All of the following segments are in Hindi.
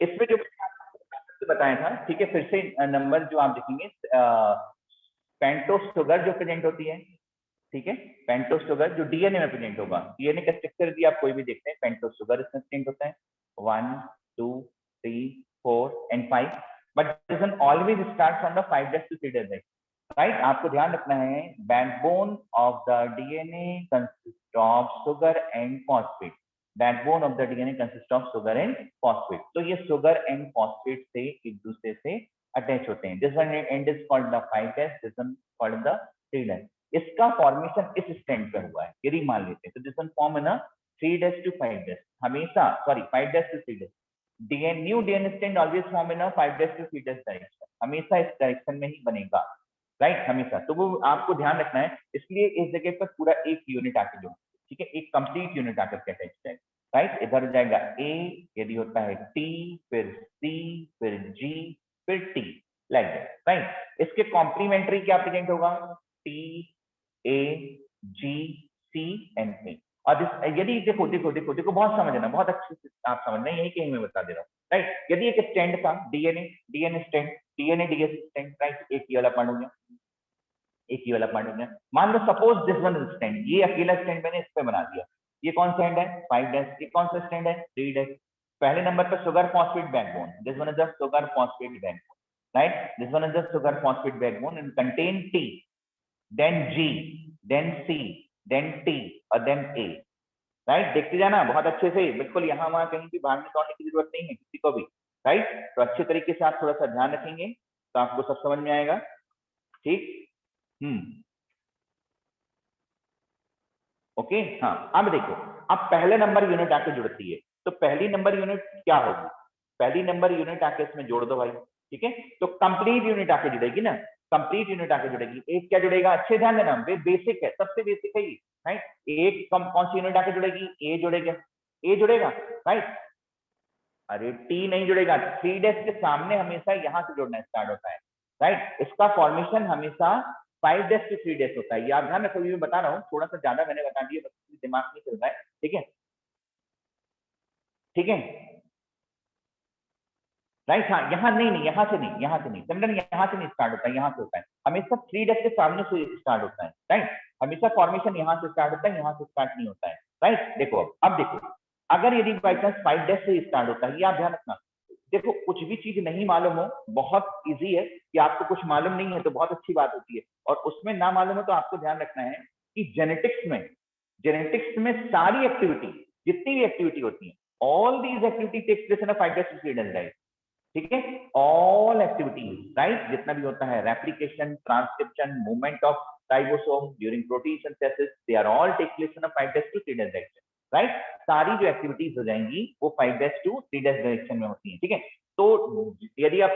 इसमें जो बताया था, ठीक है, फिर से नंबर जो आप देखेंगे, पेंटोस शुगर जो प्रेजेंट होती है, ठीक है, पेंटोस शुगर जो डीएनए में प्रेजेंट होगा, डीएनए का स्ट्रक्चर भी आप कोई भी देखते हैं, पेंटोस शुगर इसमें प्रेजेंट होता है 1 2 3 4 and 5, but doesn't always start from the 5' to 3' right. आपको ध्यान रखना है, backbone of the DNA consist of sugar and phosphate, backbone of the DNA consist of sugar and phosphate. तो ये शुगर एंड फॉस्फेट से एक दूसरे से अटैच होते हैं। This one and is called the 5', this one called the 3'। इसका फॉर्मेशन इस स्टैंड पे हुआ है, यदि मान लेते हैं, तो this one form in a 3' to 5', हमेशा, sorry 5' to 3'। DN new DNA strand always form in a 5' to 3' direction, हमेशा इस डायरेक्शन में ही बनेगा, राइट, हमेशा। तो वो आपको ध्यान रखना है, इसलिए इस जगह पर पूरा एक यूनिट आके जो, ठीक है, एक कंप्लीट यूनिट आकर के अटैच है, राइट। इधर हो जाएगा ए, यदि होता है टी, फिर सी, फिर जी, फिर टी, लाइक दैट, राइट। इसके कॉम्प्लीमेंट्री क्या प्रेजेंट होगा, T, A, G, C and A. और यदि देखो देखो देखो देखो, बहुत समझना, बहुत अच्छे से आप समझना, यही कहीं मैं बता दे रहा हूँ, राइट। यदि एक स्टैंड था, DNA DNA stand, DNA DNA stand, right, एक ये वाला पार्ट हो गया, एक ही वाला पार्ट हो गया। मान लो सपोज दिस वन स्टैंड, ये अकेला स्टैंड मैंने इस पे बना दिया, ये कौन सा स्टैंड है, 5', ये कौन सा स्टैंड है, 3'। पहले नंबर पर sugar phosphate backbone, this one is the sugar phosphate backbone, right, this one is the sugar phosphate backbone and contain T, then G, then C, then T और देन ए, राइट। देखते जाना बहुत अच्छे से, बिल्कुल यहाँ वहां कहीं भी भागने दौड़ने की जरूरत नहीं है किसी को भी, राइट। तो अच्छे तरीके से आप थोड़ा सा ध्यान रखेंगे तो आपको सब समझ में आएगा, ठीक। ओके, हाँ। अब देखो, अब पहले नंबर यूनिट आके जुड़ती है, तो पहली नंबर यूनिट क्या होगी, पहली नंबर यूनिट आके इसमें जोड़ दो भाई, ठीक है। तो कंप्लीट यूनिट आके जुड़ेगी ना, कंप्लीट यूनिट आके जुड़ेगी। एक क्या जुड़ेगा, अच्छे ध्यान देना, बेसिक है, सबसे बेसिक है ये, राइट। एक कौन सी यूनिट आके जुड़ेगी, ए जुड़ेगा, ए जुड़ेगा, राइट। अरे टी नहीं जुड़ेगा, 3' के सामने हमेशा यहाँ से जुड़ना स्टार्ट होता है, राइट। इसका फॉर्मेशन हमेशा 5' to 3' होता है, ये आप ध्यान रखो, मैं बता रहा हूँ, थोड़ा सा ज्यादा मैंने बता दिया, दिमाग नहीं चल रहा है, ठीक है, ठीक है, राइट। हाँ, यहाँ नहीं नहीं, यहाँ से नहीं, यहाँ से नहीं, सिमरन यहाँ से नहीं स्टार्ट होता है, यहाँ से होता है, हमेशा 3' के सामने से स्टार्ट होता है, राइट। हमेशा फॉर्मेशन यहाँ से स्टार्ट होता है, यहाँ से स्टार्ट नहीं होता है, राइट। देखो अब देखो, अगर यदि बाई चांस 5' से स्टार्ट होता है, ये आप ध्यान रखना। देखो कुछ भी चीज नहीं मालूम हो, बहुत इजी है कि आपको कुछ मालूम नहीं है तो बहुत अच्छी बात होती है, और उसमें ना मालूम हो तो आपको ध्यान रखना है कि जेनेटिक्स में सारी एक्टिविटी, जितनी भी एक्टिविटी होती है, all these activity takes place in a 5' to 3' direction, ठीक है। ऑल एक्टिविटीज, राइट, जितना भी होता है, replication, transcription, movement of ribosome during protein synthesis, they are all take place in a 5' to 3' direction, right. सारी जो एक्टिविटीज हो जाएंगी वो 5' to 3' डायरेक्शन में होती है, ठीक है। तो यदि आप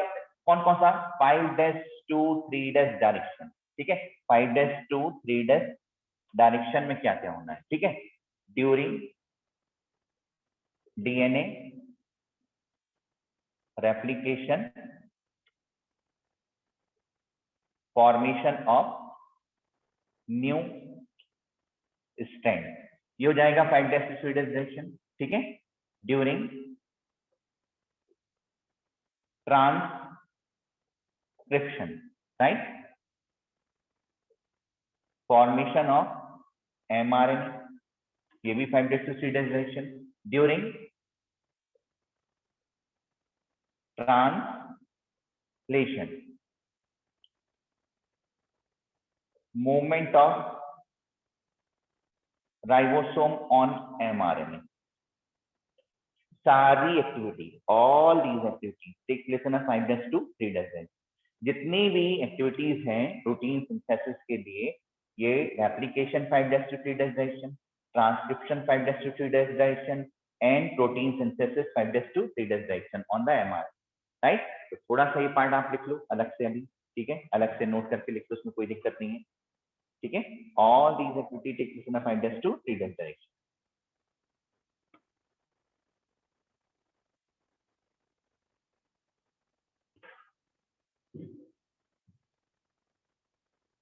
कौन कौन सा, 5' to 3' डायरेक्शन, ठीक है, 5' to 3' डायरेक्शन में क्या क्या होना है, ठीक है, during DNA replication, formation of new strand, ये हो जाएगा 5' to 3' डायरेक्शन, ठीक है। During transcription, right, formation of mRNA, ये भी 5' to 3' direction. During translation, movement of ribosome on mRNA, सारी activity, all these activities take place in 5' to 3' direction. जितनी भी एक्टिविटीज हैं प्रोटीन सिंथेसिस के लिए, ये application 5' to 3' direction, transcription 5' to 3' direction and protein synthesis 5' to 3' direction on the MR, right. तो थोड़ा सा ये पार्ट आप लिख लो अलग से अभी, ठीक है, अलग से नोट करके लिख लो, उसमें कोई दिक्कत नहीं है, ठीक है। All these activity take place in 5' to 3' direction.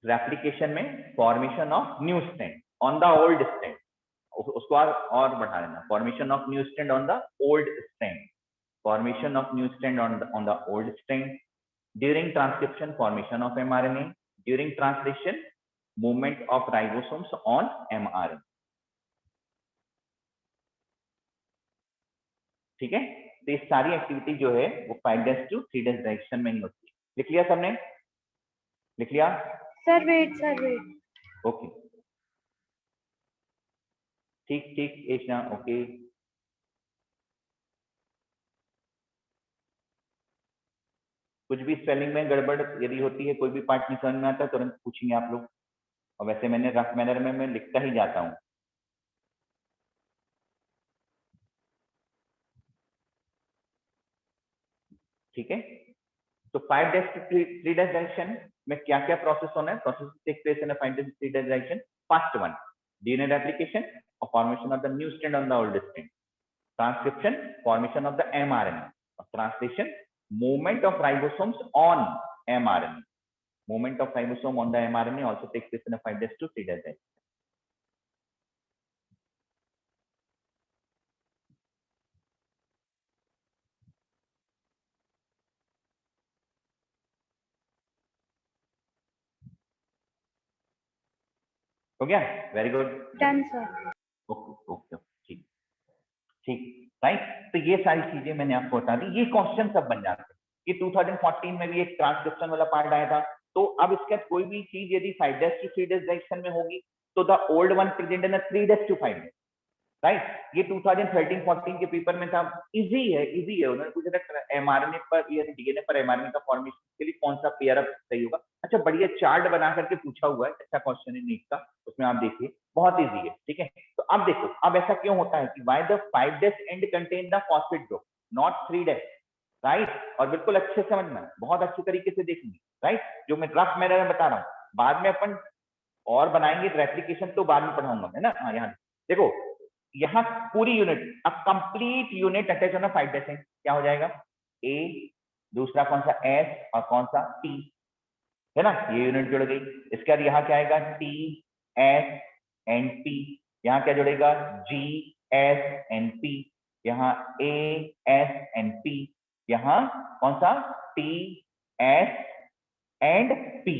Replication में formation of new strand on the old strand, उसको और बढ़ा लेना, formation of new strand on the old strand, formation of new strand on the old strand, during transcription formation of mRNA, during translation movement of ribosomes on mRNA. ठीक है, तो ये सारी एक्टिविटी जो है वो 5' to 3' डायरेक्शन में ही होती है। लिख लिया सबने? लिख लिया सर? वेट ओके, ठीक ठीक एशना, ओके। कुछ भी स्पेलिंग में गड़बड़ यदि होती है, कोई भी पार्ट नहीं समझ में आता, तुरंत पूछेंगे आप लोग, और वैसे मैंने रफ मैनर में मैं लिखता ही जाता हूँ। ठीक है, तो 5' to 3' डायरेक्शन में क्या क्या प्रोसेस होना है? Process take place in 5' to 3' direction. First one, DNA replication और formation of the new strand on the old strand, transcription, formation of the mRNA, और translation, movement of ribosomes on mRNA. Movement of ribosome on the mRNA also take place in 5' to 3' direction. हो गया? Very good, done sir. Okay okay, ठीक ठीक, राइट। तो ये सारी चीजें मैंने आपको बता दी, ये क्वेश्चन सब बन जाते हैं। ये 2014 में भी एक ट्रांसक्रिप्शन वाला पार्ट आया था। तो अब इसके बाद कोई भी चीज यदि 5' to 3' डायरेक्शन में होगी तो the old one present in 3' to 5', right. ये 2013-14 के पेपर में था। इजी है, इजी है। उन्होंने पूछा था एमआरएनए पर या डीएनए पर एमआरएनए का फॉर्मेशन के लिए कौन सा पेयर अप सही होगा। अच्छा, बढ़िया चार्ट बना करके पूछा हुआ है, अच्छा क्वेश्चन है नीट का, उसमें आप देखिए, बहुत इजी है। ठीक है, तो अब देखो, अब ऐसा क्यों होता है कि why the 5' and contain the phosphate group not 3', right. और बिल्कुल अच्छे समझना, बहुत अच्छे तरीके से देखेंगे, राइट। जो मैं रफ मैनर में बता रहा हूँ, बाद में अपन और बनाएंगे रेप्लिकेशन, तो बाद में पढ़ाऊंगा, है ना। हाँ, यहाँ देखो, यहाँ पूरी यूनिट, अब कंप्लीट यूनिट अटैच होना 5' है, क्या हो जाएगा? ए, दूसरा कौन सा? एस, और कौन सा? टी, है ना। ये यूनिट जुड़ गई। इसके बाद यहाँ क्या आएगा? T, S and P. यहाँ क्या जुड़ेगा? जी, एस एंड पी। यहाँ ए, एस एंड पी। यहाँ कौन सा? T, S and P.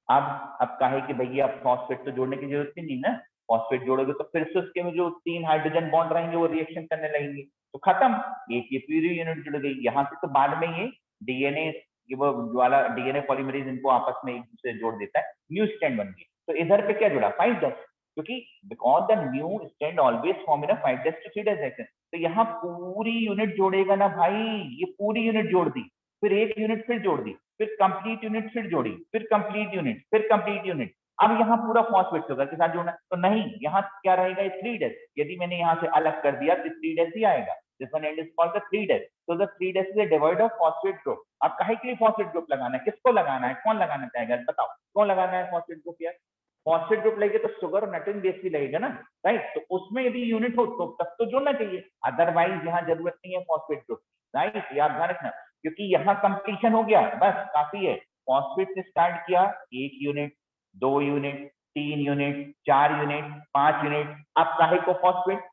अब कहे कि भैया अब फॉस्फेट तो जोड़ने की जरूरत ही नहीं ना, फॉस्फेट जोड़ोगे तो फिर से उसके में जो 3 हाइड्रोजन बॉन्ड रहेंगे वो रिएक्शन करने लगेंगे, तो खत्म, एक ये पूरी यूनिट जुड़ गई। यहाँ से तो बाद में ये डीएनए, ये वो वाला डीएनए पॉलीमरेज इनको आपस में एक दूसरे जोड़ देता है, न्यू स्ट्रैंड बन गई। तो इधर पे क्या जुड़ा? 5', क्योंकि because the new strand always form in 5' to 3' direction. तो यहाँ पूरी यूनिट जोड़ेगा ना भाई, ये पूरी यूनिट जोड़ दी, फिर एक यूनिट फिर जोड़ दी, फिर कंप्लीट यूनिट फिर जोड़ी, फिर कंप्लीट यूनिट, फिर कंप्लीट यूनिट। अब यहाँ पूरा फॉस्फेट शुगर के साथ जोड़ना, तो नहीं, यहाँ क्या रहेगा? 3'। यदि मैंने यहाँ से अलग कर दिया तो 3' ही आएगा। This one and is called the 3'। तो the 3' is a divide of phosphate group. अब काहे के लिए फॉस्फेट ग्रुप लगाना है? किसको लगाना है? कौन लगाना चाहेगा? बताओ कौन लगाना है फॉस्फेट ग्रुप? यार फॉस्फेट ग्रुप लगेगा तो शुगर और नाइट्रोजन बेस भी लगेगा ना, राइट। तो उसमें यदि यूनिट हो तो तब तो जोड़ना चाहिए, अदरवाइज यहाँ जरूरत नहीं है फॉस्फेट ग्रुप, राइट। यार ध्यान रखना, क्योंकि यहाँ कंप्लीशन हो गया, बस काफी है। फॉस्फेट से स्टार्ट किया, 1 unit, 2 unit, 3 unit, 4 unit, 5 unit. अब काहे को फॉस्फेट?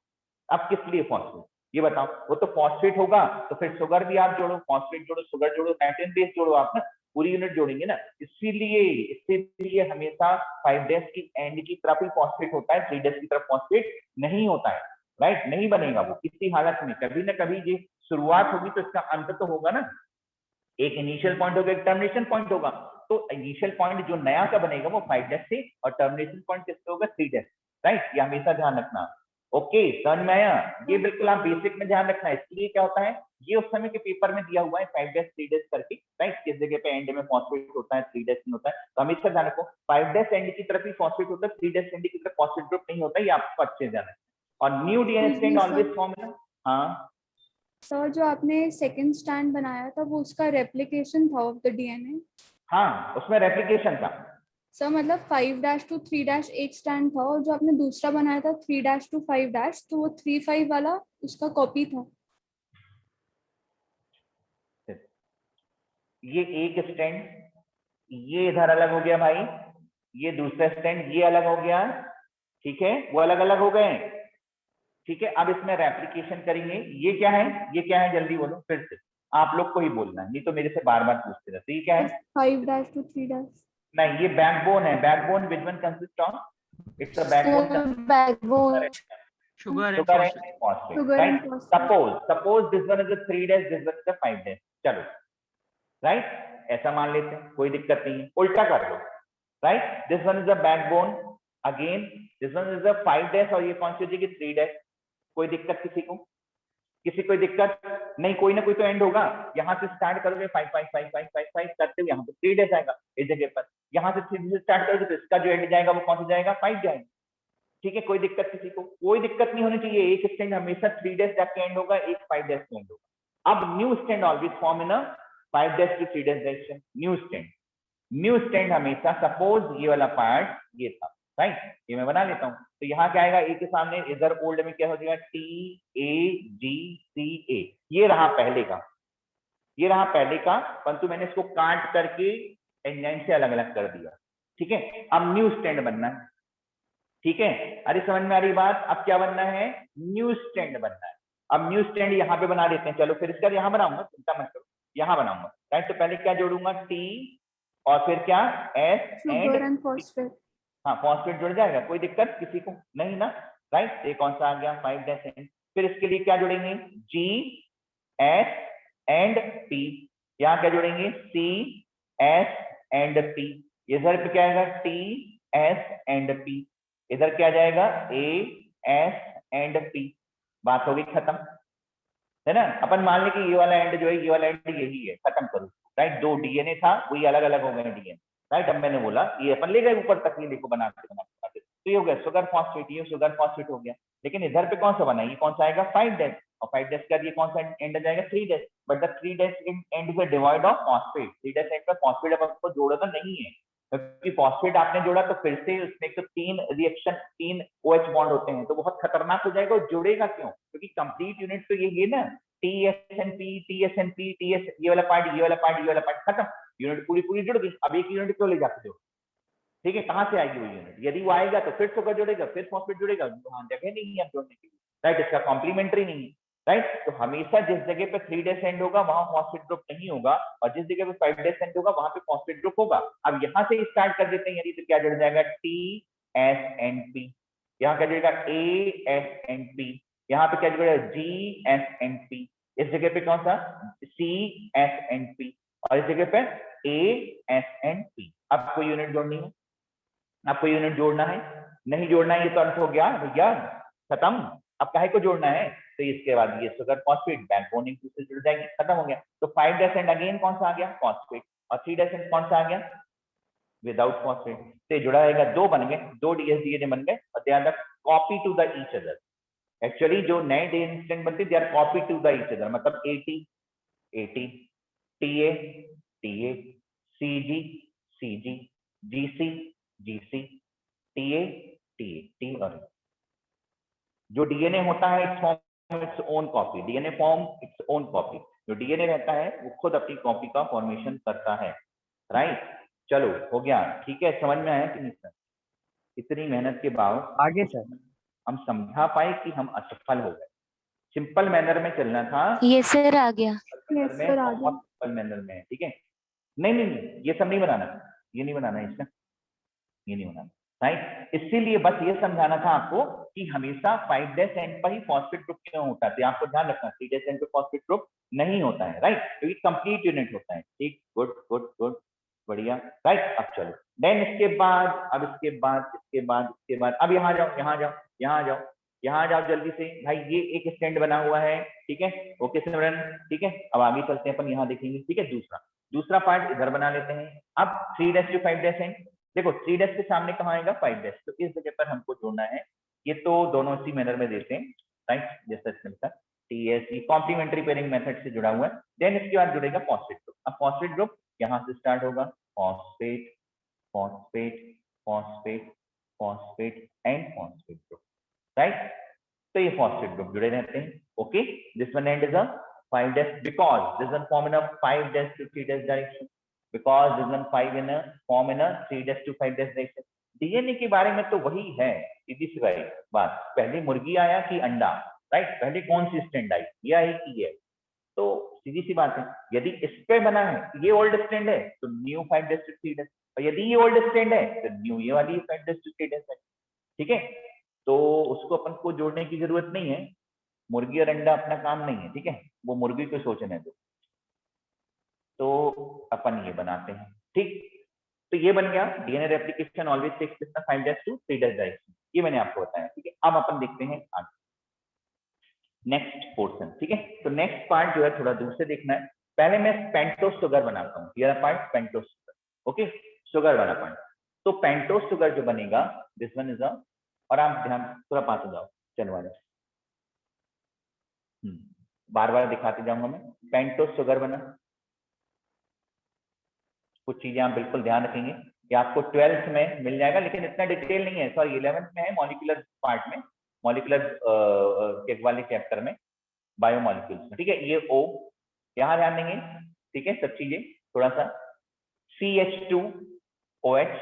अब किस लिए फॉस्फेट ये बताओ? वो तो फॉस्फेट होगा तो फिर शुगर भी आप जोड़ो, फॉस्फेट जोड़ो, शुगर जोड़ो, नाइट्रोजन बेस जोड़ो, आप ना पूरी यूनिट जोड़ेंगे ना। इसीलिए हमेशा 5' की एंड की तरफ ही फॉस्फेट होता है, 3' की तरफ फॉस्फेट नहीं होता है, राइट। नहीं बनेगा वो किसी हालत में, कभी ना कभी ये शुरुआत होगी तो इसका अंत तो होगा ना। एक इनिशियल पॉइंट होगा, एक टर्मिनेशन पॉइंट होगा। तो इनिशियल पॉइंट जो नया का बनेगा वो 5' से, और टर्मिनेशन पॉइंट किससे होगा? 3', राइट। ये हमेशा ध्यान रखना। ओके, समझ में आया? ये बिल्कुल आप बेसिक में ध्यान रखना है। इसलिए क्या होता है, ये उस समय के पेपर में दिया हुआ है 5' 3' करके, राइट। किस जगह पे एंड में फॉस्फेट होता है, 3' नहीं होता है। तो हमेशा ध्यान रखो, 5' एंड की तरफ ही फॉस्फेट होता है, 3' एंड की तरफ फॉस्फेट ग्रुप नहीं होता, ये आपको अच्छे से ध्यान रखना है। और new DNA strand always form है। हाँ सर, जो आपने सेकंड स्टैंड बनाया था वो उसका रेप्लिकेशन था ऑफ द डीएनए? हाँ, उसमें रेप्लिकेशन था। सर मतलब 5' to 3' एक स्टैंड था, और जो आपने दूसरा बनाया था 3' to 5' तो वो 3-5 वाला उसका कॉपी था। ये एक स्टैंड, ये इधर अलग हो गया भाई, ये दूसरा स्टैंड ये अलग हो गया, ठीक है, वो अलग अलग हो गए। ठीक है, अब इसमें रेप्लिकेशन करेंगे। ये क्या है, ये क्या है, जल्दी बोलो फिर से, आप लोग को ही बोलना है, नहीं तो मेरे से बार बार पूछते रहते। ये क्या है? 5 to 3 नहीं, ये बैकबोन है। Backbone which one consist of, it's a backbone, backbone, sugar and sugar phosphate. And phosphate, sugar and right. phosphate. Suppose this one is a 3 dash, this one is a 5 dash, चलो राइट, ऐसा मान लेते हैं, कोई दिक्कत नहीं है, उल्टा कर लो, right. This one is a backbone, again this one is a 5 dash, और ये कौन सी हो जाएगी, 3 डैश। कोई दिक्कत किसी को, किसी कोई दिक्कत नहीं, कोई ना कोई तो एंड होगा। यहाँ से स्टार्ट करोगे 5 5 5 5 5 5 करते हुए यहाँ पे 3 डैश आएगा इस जगह पर। यहाँ से 3 से स्टार्ट करोगे तो इसका जो एंड जाएगा वो कौन सा जाएगा, 5 जाएगा। ठीक है, कोई दिक्कत किसी को, कोई दिक्कत नहीं होनी चाहिए। एक स्टैंड हमेशा 3 डैश जाके एंड होगा, एक 5 डैश एंड होगा। अब new strand always form in a 5 dash to 3 dash direction. New strand हमेशा, सपोज ये वाला पार्ट ये था, राइट, ये मैं बना लेता हूँ। तो यहाँ क्या आएगा, ए के सामने इधर ओल्ड में क्या हो जाएगा, TAGCA, ये रहा पहले का, ये रहा पहले का, परंतु मैंने इसको काट करके एंजाइम से अलग अलग कर दिया। ठीक है, अब न्यू स्टैंड बनना है। ठीक है, अरे समझ में आ रही बात? अब क्या बनना है, न्यू स्टैंड बनना है। अब न्यू स्टैंड यहाँ पे बना देते हैं, चलो फिर इसका यहाँ बनाऊंगा, चिंता मत करो, यहाँ बनाऊंगा, राइट। तो पहले क्या जोड़ूंगा, T, और फिर क्या, S Sugar and and phosphate. हाँ, फॉस्फेट जुड़ जाएगा, कोई दिक्कत किसी को नहीं ना, राइट। ये कौन सा आ गया, 5 डैश एंड। फिर इसके लिए क्या जोड़ेंगे, G, S एंड P। यहाँ क्या जोड़ेंगे, C, S एंड P। इधर पे क्या आएगा, T, S एंड P। इधर क्या जाएगा, A, S एंड P। बात हो गई खत्म, है ना। अपन मान लें कि ये वाला एंड जो है, ये वाला एंड यही है, खत्म करो, राइट। 2 DNA था, वही अलग अलग हो गए DNA, राइट। अब मैंने बोला ये अपन ले गए ऊपर तक, ये देखो बनाते बनाते, तो ये हो गया शुगर फॉस्फेट, ये शुगर फॉस्फेट हो गया। लेकिन इधर पे कौन सा बना, ये कौन सा आएगा, 5 डैश, और 5 डैश का ये कौन सा एंड आ जाएगा, 3 dash. But the 3 dash and is a divide of phosphate. 3 dash and पर फॉस्फेट अब आपको जोड़ा तो नहीं है, क्योंकि फॉस्फेट आपने जोड़ा तो फिर से उसमें तो 3 रिएक्शन, 3 OH बॉन्ड होते हैं, तो बहुत खतरनाक हो जाएगा। और जुड़ेगा क्यों, क्योंकि कंप्लीट यूनिट तो ये ना, TSNP, TSNP, TS, ये वाला पार्ट, ये वाला पार्ट, ये वाला पार्ट, खत्म, यूनिट पूरी पूरी जुड़ गई। अब एक यूनिट क्यों ले जाते हो, ठीक है, कहाँ से आएगी वो यूनिट? यदि वो आएगा तो फिर शुगर जुड़ेगा, फिर फॉस्फेट जुड़ेगा, वहां जगह नहीं है जोड़ने के लिए, राइट। इसका कॉम्प्लीमेंट्री नहीं है, राइट। तो हमेशा जिस जगह पे 3 डैश एंड होगा वहां फॉस्फेट ग्रुप नहीं होगा, और जिस जगह पे 5 डैश एंड होगा वहां पे फॉस्फेट ग्रुप होगा। अब यहाँ से स्टार्ट कर देते हैं, यदि तो क्या जुड़ जाएगा, TSNP। यहाँ क्या जुड़ेगा, ASNP। यहाँ पे क्या जुड़ेगा, GSNP। इस जगह पे कौन सा, CSNP, और इस जगह पे ASNP। अब कोई यूनिट जोड़नी है, आपको यूनिट जोड़ना है, नहीं जोड़ना है, ये तो अर्थ हो गया भैया, खत्म। अब काहे को जोड़ना है, तो इसके बाद ये शुगर फॉस्फेट बैकबोन एक दूसरे से जुड़ जाएगी, खत्म हो गया। तो 5 डैश एंड अगेन कौन सा आ गया, फॉस्फेट, और 3 डैश एंड कौन सा आ गया, विदाउट फॉस्फेट। तो जुड़ा रहेगा, 2 बन गए, 2 DNA बन गए, और they are the copy to the each other. Actually जो नए DNA स्ट्रैंड बनते they are copy to the each other, मतलब AT, AT, TA, TA, CG, CG, GC, GC, TA, TA, T और जो DNA होता है it's form its own copy, DNA form its own copy. जो DNA रहता है वो खुद अपनी कॉपी का फॉर्मेशन करता है, राइट। चलो हो गया, ठीक है, समझ में आया कि नहीं सर? इतनी मेहनत के बाद आगे सर, हम समझा पाए कि हम असफल हो गए। सिंपल मैनर में चलना था, ये सर आ गया। Yes, sir, आ गया। बहुत सिंपल मैनर में, ठीक है। नहीं नहीं नहीं, ये सब नहीं बनाना, ये नहीं बनाना इसका, ये नहीं बनाना, राइट। इसीलिए बस ये समझाना था आपको कि हमेशा 5 डैश एंड पर ही फॉस्फेट ग्रुप क्यों होता है, तो आपको ध्यान रखना 3 डैश एंड पे फॉस्फेट ग्रुप नहीं होता है, राइट, क्योंकि कंप्लीट यूनिट होता है। ठीक, गुड गुड गुड, बढ़िया, राइट। अब चलो देन इसके बाद, अब इसके बाद, इसके बाद, इसके बाद, अब यहाँ जाओ, यहाँ जाओ, यहाँ जाओ, यहाँ जाओ जल्दी से भाई, ये एक स्टैंड बना हुआ है, ठीक है, ओके सिमरन, ठीक है। अब आगे चलते हैं, अपन यहाँ देखेंगे, ठीक है। दूसरा पार्ट इधर बना लेते हैं। अब 3 डैश टू 5 डैश एंड, देखो 3 डैश के सामने कहाँ आएगा, 5 डैश, तो इस जगह पर हमको जोड़ना है। ये तो दोनों इसी मैनर में देते हैं, राइट, जैसा इसका TS, ये कॉम्प्लीमेंट्री पेयरिंग मेथड से जुड़ा हुआ है। देन इसके बाद जुड़ेगा फॉस्फेट ग्रुप। अब फॉस्फेट ग्रुप यहाँ से स्टार्ट होगा, phosphate, phosphate, phosphate, phosphate and phosphate group, right. तो ये फॉस्फेट ग्रुप जुड़े रहते हैं, okay. This one and is a 5 dash because this one form in a 5 dash to 3 dash direction, because this one 5 in a form in a 3 dash to 5 dash direction. DNA के बारे में तो वही है, सीधी सी बात, पहले मुर्गी आया कि अंडा, राइट, पहले कौन सी स्टैंड आई, ये आई कि ये, तो सीधी सी बात है, यदि इस पे बना है ये ओल्ड स्टैंड है तो न्यू 5'3' और यदि ये ओल्ड स्टैंड है तो न्यू ये वाली 5'3' है, ठीक है। तो उसको अपन को जोड़ने की जरूरत नहीं है, मुर्गी और अंडा अपना काम नहीं है, ठीक है, वो मुर्गी को सोचने दो। तो अपन ये बनाते हैं, ठीक, तो ये बन गया DNA replication always takes place in 5' to 3' direction, ये मैंने आपको बताया, ठीक है। अब अपन देखते हैं आगे नेक्स्ट पोर्शन, ठीक है। तो नेक्स्ट पार्ट जो है थोड़ा दूर से देखना है, पहले मैं पेंटोस शुगर बनाता हूँ, ये part pentose sugar, okay, sugar वाला पार्ट। तो पेंटोस शुगर जो बनेगा, दिस वन इज अ, और आप ध्यान थोड़ा पास हो जाओ, चलो वाले, बार बार दिखाते जाऊंगा मैं, पेंटोस शुगर बना, कुछ चीजें आप बिल्कुल ध्यान रखेंगे कि आपको 12th में मिल जाएगा, लेकिन इतना डिटेल नहीं है, सॉरी 11th में है, मॉलिक्यूलर पार्ट में, मॉलिक्यूलर वाले चैप्टर में, बायोमॉलिक्यूल्स में, ठीक है। ये O यहाँ ध्यान देंगे, ठीक है, सब चीजें थोड़ा सा, CH2OH,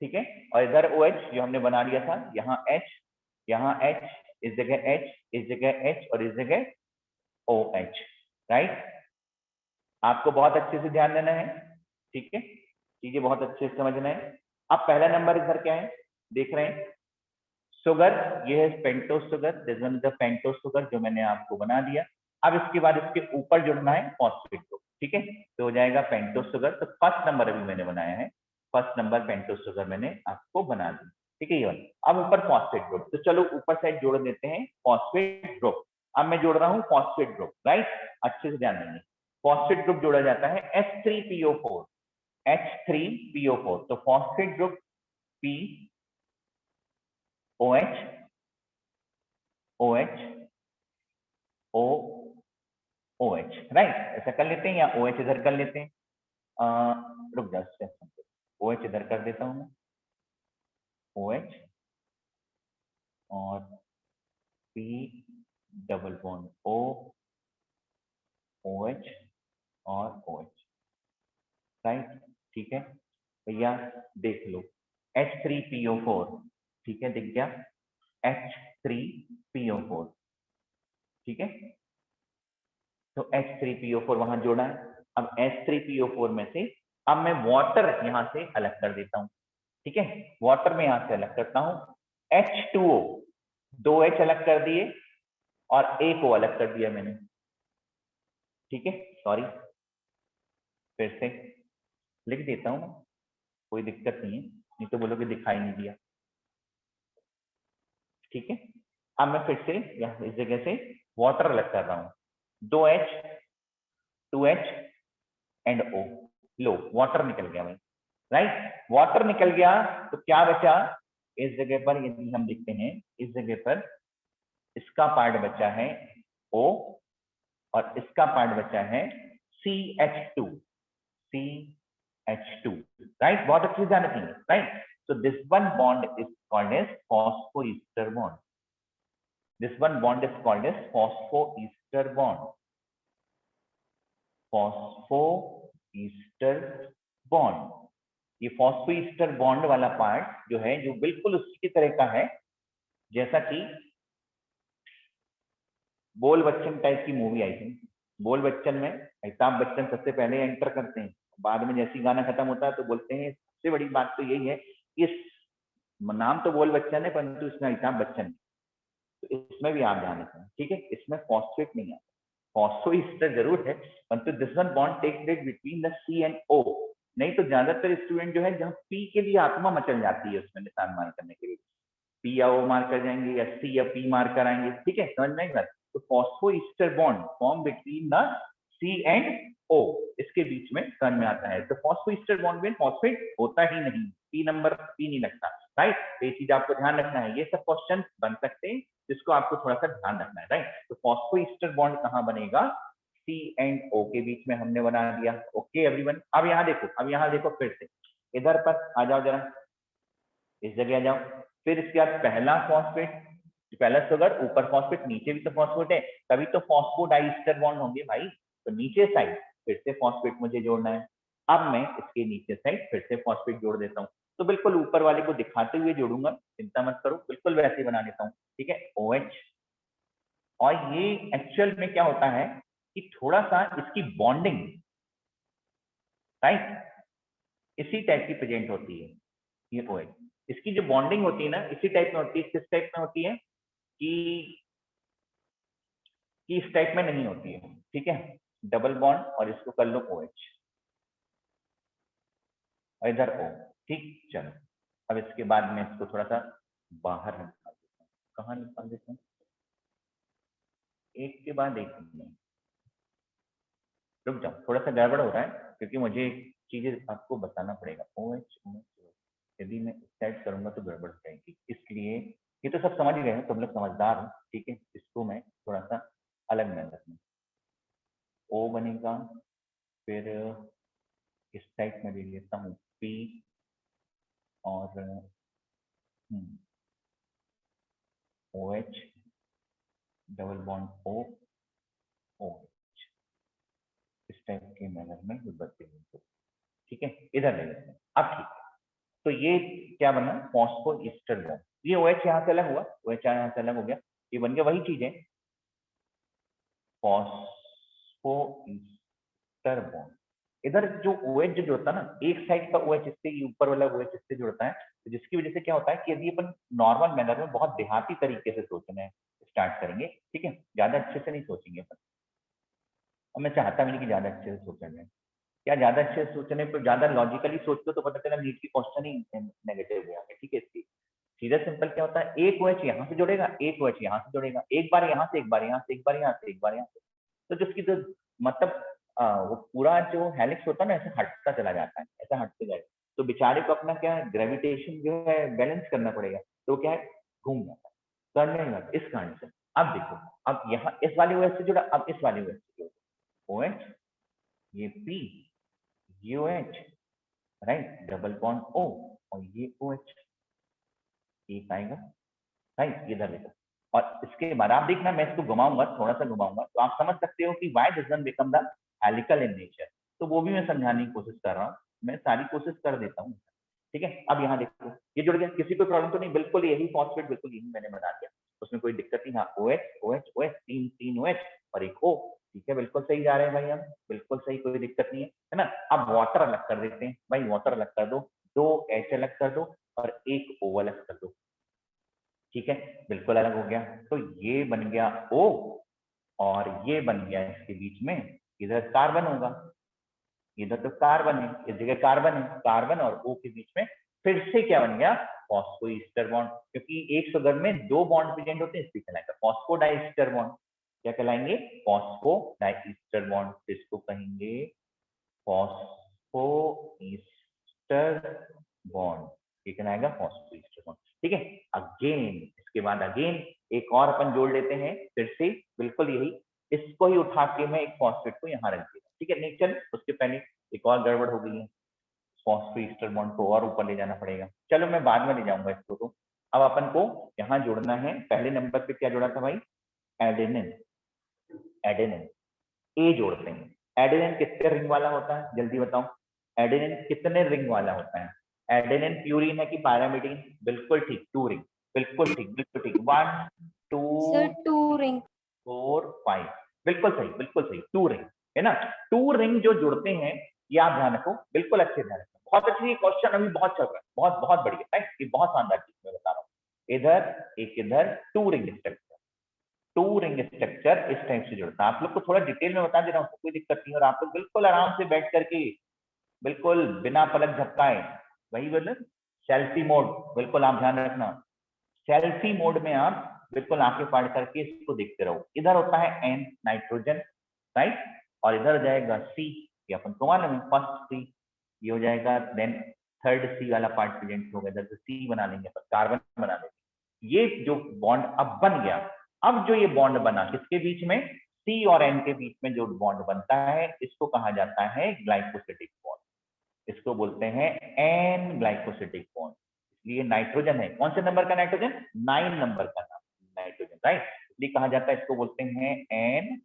ठीक है, और इधर OH जो हमने बना लिया था, यहाँ H, इस जगह H, इस जगह H और इस जगह OH, राइट। आपको बहुत अच्छे से ध्यान देना है, ठीक है, चीजें बहुत अच्छे से समझना है। अब पहला नंबर इधर क्या है देख रहे हैं, शुगर, ये है pentose sugar, this one is the pentose sugar जो मैंने आपको बना दिया। अब इसके बाद इसके ऊपर जुड़ना है फॉस्फेट ग्रुप, ठीक है, तो हो जाएगा पेंटोस शुगर। तो फर्स्ट नंबर अभी मैंने बनाया है, फर्स्ट नंबर पेंटोस शुगर मैंने आपको बना दी, ठीक है, ये वाला। अब ऊपर फॉस्फेट ग्रुप, तो चलो ऊपर साइड जोड़ देते हैं फॉस्फेट ग्रुप। अब मैं जोड़ रहा हूँ फॉस्फेट ग्रुप, राइट, अच्छे से ध्यान देंगे, फॉस्फेट ग्रुप जोड़ा जाता है H3PO4, H3PO4, तो phosphate group P OH OH OH, right, ऐसा कर लेते हैं, या OH इधर कर लेते हैं, रुक जाओ, OH इधर कर देता हूं मैं, OH और P double bond O, OH और OH, राइट, ठीक है भैया, देख लो H3PO4, ठीक है, दिख गया H3PO4, ठीक है, तो H3PO4 वहां जोड़ा है। अब H3PO4 में से अब मैं वाटर यहां से अलग कर देता हूं, ठीक है, वाटर में यहां से अलग करता हूं, H2O, 2H अलग कर दिए और एक O अलग कर दिया मैंने, ठीक है, सॉरी, फिर से लिख देता हूं, कोई दिक्कत नहीं है, नहीं तो बोलोगे दिखाई नहीं दिया, ठीक है। अब मैं फिर से इस जगह से वाटर अलग कर रहा हूं, 2H 2H and O, low water निकल गया भाई, राइट, वाटर निकल गया, तो क्या बचा इस जगह पर, यदि हम देखते हैं इस जगह पर इसका पार्ट बचा है O और इसका पार्ट बचा है CH2, राइट, बहुत अच्छे से ध्यान रखेंगे, right. So this one bond is called as phosphoester bond. This one bond is called as phosphoester bond. Phosphoester bond. ये फॉस्फोईस्टर बॉन्ड वाला पार्ट जो है, जो बिल्कुल उसी की तरह का है जैसा कि बोल बच्चन टाइप की मूवी आई थी। बोल बच्चन में अमिताभ बच्चन सबसे पहले एंटर करते हैं, बाद में जैसे गाना खत्म होता है तो बोलते हैं सबसे बड़ी बात तो यही है, इस नाम तो बोल बच्चन है परंतु इसमें अमिताभ बच्चन, तो इसमें भी आप ध्यान रखें, ठीक है, इसमें फॉस्फेट नहीं आता, फॉस्फोईस्टर जरूर है परंतु this one bond takes place between the C and O। नहीं तो ज्यादातर स्टूडेंट जो है जहाँ P के लिए आत्मा मचल जाती है उसमें निशान मार करने के लिए, P या O मार कर जाएंगे या C या P मार कर आएंगे, ठीक है, समझ में बात। तो phosphoester bond form between the C and O, इसके बीच में समझ में आता है। तो फॉस्फोईस्टर बॉन्ड में फॉस्फेट होता ही नहीं, P नंबर P नहीं लगता, राइट, तो ये चीज आपको ध्यान रखना है, ये सब क्वेश्चन बन सकते हैं जिसको आपको थोड़ा सा ध्यान रखना है, राइट। तो फॉस्फोईस्टर बॉन्ड कहाँ बनेगा, C एंड O के बीच में हमने बना दिया, ओके एवरीवन। अब यहाँ देखो, अब यहाँ देखो, फिर से इधर पर आ जाओ जरा, इस जगह आ जाओ, फिर इसके बाद पहला फॉस्फेट, पहला शुगर, ऊपर फॉस्फेट, नीचे भी तो फॉस्फेट है, तभी तो फॉस्फोडाइस्टर बॉन्ड होंगे भाई। तो नीचे साइड फिर से फॉस्फेट मुझे जोड़ना है, अब मैं इसके नीचे साइड फिर से फॉस्फेट जोड़ देता हूँ, तो बिल्कुल ऊपर वाले को दिखाते हुए जोड़ूंगा, चिंता मत करो, बिल्कुल वैसे ही बना लेता हूँ, ठीक है। OH, और ये एक्चुअल में क्या होता है कि थोड़ा सा इसकी बॉन्डिंग, राइट, इसी टाइप की प्रेजेंट होती है ये OH। इसकी जो बॉन्डिंग होती है ना, इसी टाइप में होती है। किस टाइप में होती है कि इस टाइप में नहीं होती है, ठीक है। डबल बॉन्ड और इसको कर लो OH और इधर O, ठीक। चलो अब इसके बाद में इसको थोड़ा सा बाहर निकाल देता हूँ। कहाँ निकाल देता हूँ? एक के बाद एक नहीं, रुक जाओ, थोड़ा सा गड़बड़ हो रहा है क्योंकि मुझे चीजें आपको बताना पड़ेगा। OH, यदि मैं टाइप करूंगा तो गड़बड़ हो जाएगी, इसलिए ये तो सब समझ गए हैं, तुम लोग समझदार हो, ठीक है। इसको मैं थोड़ा सा अलग मेथड में, O बनेगा, फिर इस टाइप में ले लेता हूँ P और OH, double bond O, OH, इस टाइप के मैनर में बदलते हैं, ठीक है। इधर ले लेते हैं, अब ठीक है। तो ये क्या बना, फॉस्फो ईस्टर बॉन्ड। ये OH यहाँ से अलग हुआ, OH यहाँ से अलग हो गया, ये बन गया वही चीज है, फॉस्फो ईस्टर बॉन्ड। इधर जो OH जो जुड़ता है ना, एक साइड का OH इससे, ऊपर वाला OH इससे जुड़ता है, तो जिसकी वजह से क्या होता है कि यदि अपन नॉर्मल मैनर में बहुत देहाती तरीके से सोचने स्टार्ट करेंगे, ठीक है, ज्यादा अच्छे से नहीं सोचेंगे अपन, और मैं चाहता भी नहीं कि ज्यादा अच्छे से सोचा जाए। क्या ज्यादा अच्छे से सोचने पर ज्यादा लॉजिकली सोचते हो तो पता चला नीट की क्वेश्चन ही नेगेटिव हो गया, ठीक है। इसकी सीधा सिंपल क्या होता है, एक OH यहाँ से जुड़ेगा, एक OH यहाँ से जुड़ेगा, एक बार यहाँ से, एक बार यहाँ से, एक बार यहाँ से, एक बार यहाँ से, तो जिसकी तो मतलब वो पूरा जो हेलिक्स होता है ना, ऐसे हटता चला जाता है, ऐसा हटते जाएगा, तो बेचारे को अपना क्या है, ग्रेविटेशन जो है बैलेंस करना पड़ेगा, तो क्या है, घूम जाता है। समझ में नहीं, इस कारण से। अब देखो, अब यहाँ इस वाले OH से जुड़ा, अब इस वाले OH से जुड़ा, OH, ये P, ये OH, right, double bond O, और ये OH, एक आएगा, राइट, इधर देखो। और इसके बाद आप देखना, मैं इसको घुमाऊंगा, थोड़ा सा घुमाऊंगा, तो आप समझ सकते हो कि why doesn't become the helical in nature. तो वो भी मैं समझाने की कोशिश कर रहा हूँ, मैं सारी कोशिश कर देता हूँ, ठीक है। अब यहाँ देखो, ये जुड़ गया, किसी को प्रॉब्लम तो नहीं, बिल्कुल यही फॉस्फेट, बिल्कुल यही मैंने बना दिया, उसमें कोई दिक्कत नहीं। हाँ, OH, OH, OH, तीन OH और एक O, ठीक है, बिल्कुल सही जा रहे हैं भाई, हम बिल्कुल सही, कोई दिक्कत नहीं है ना। अब वाटर अलग कर देते हैं भाई, वाटर अलग कर दो, 2 H अलग कर दो और एक O अलग कर दो, ठीक है, बिल्कुल अलग हो गया। तो ये बन गया O, और ये बन गया इसके बीच में, इधर कार्बन होगा, इधर तो कार्बन है, इस जगह कार्बन है, कार्बन और O के बीच में फिर से क्या बन गया, फॉस्फो ईस्टर बॉन्ड, क्योंकि एक शुगर में 2 बॉन्ड प्रेजेंट होते हैं, इसलिए कहलाएगा फॉस्फो डाइस्टर बॉन्ड। क्या कहलाएंगे, फॉस्फो डाइस्टर बॉन्ड, इसको कहेंगे फॉस्फो ईस्टर बॉन्ड, ये कहलाएगा फॉस्फो ईस्टर बॉन्ड, ठीक है। अगेन इसके बाद अगेन एक और अपन जोड़ लेते हैं, फिर से बिल्कुल यही, इसको ही उठा के मैं एक फॉस्फेट को यहाँ रख दिया, ठीक है। नहीं, चल उसके पहले एक और गड़बड़ हो गई है, फॉस्फो ईस्टर बॉन्ड को और ऊपर ले जाना पड़ेगा, चलो मैं बाद में ले जाऊंगा इसको। तो अब अपन को यहाँ जोड़ना है, पहले नंबर पे क्या जोड़ा था भाई, एडेनिन, एडेनिन ए जोड़ते हैं। एडेनिन कितने रिंग वाला होता है, जल्दी बताओ, एडेनिन कितने रिंग वाला होता है? एडेनिन प्यूरिन है कि पैरामिडिन? बिल्कुल ठीक, 2 रिंग, बिल्कुल ठीक, बिल्कुल ठीक, 1 2 सर 2 रिंग। 4 5, बिल्कुल सही, बिल्कुल सही, 2 रिंग है ना। 2 रिंग जो जुड़ते हैं, ये आप ध्यान रखो, बिल्कुल अच्छे ध्यान रखो, बहुत अच्छी क्वेश्चन अभी बहुत चल रहा है, बहुत बहुत बढ़िया, ये बहुत शानदार चीज मैं बता रहा हूँ। इधर एक, इधर 2 रिंग स्ट्रक्चर, 2 रिंग स्ट्रक्चर इस टाइप से जुड़ता है। आप लोग को थोड़ा डिटेल में बता दे रहा हूँ, कोई दिक्कत नहीं, और आप लोग बिल्कुल आराम से बैठ करके, बिल्कुल बिना पलक झपकाए, वही बोले सेल्फी मोड, बिल्कुल आप ध्यान रखना, सेल्फी मोड में आप बिल्कुल आंखें फाड़ करके इसको देखते रहो। इधर होता है N, नाइट्रोजन, राइट, और इधर जाएगा C, ये अपन को मालूम है, फर्स्ट C, ये हो जाएगा, देन थर्ड C वाला पार्ट प्रेजेंट होगा, इधर से C बना लेंगे, कार्बन बना लेंगे। ये जो बॉन्ड अब बन गया, अब जो ये बॉन्ड बना किसके बीच में, C और N के बीच में जो बॉन्ड बनता है, इसको कहा जाता है ग्लाइकोसिडिक बॉन्ड, इसको बोलते हैं एन ग्लाइकोसिडिक बॉन्ड। इसलिए नाइट्रोजन है, कौन से नंबर का नाइट्रोजन, 9 नंबर का नाइट्रोजन, राइट, इसलिए कहा जाता है, इसको बोलते हैं एन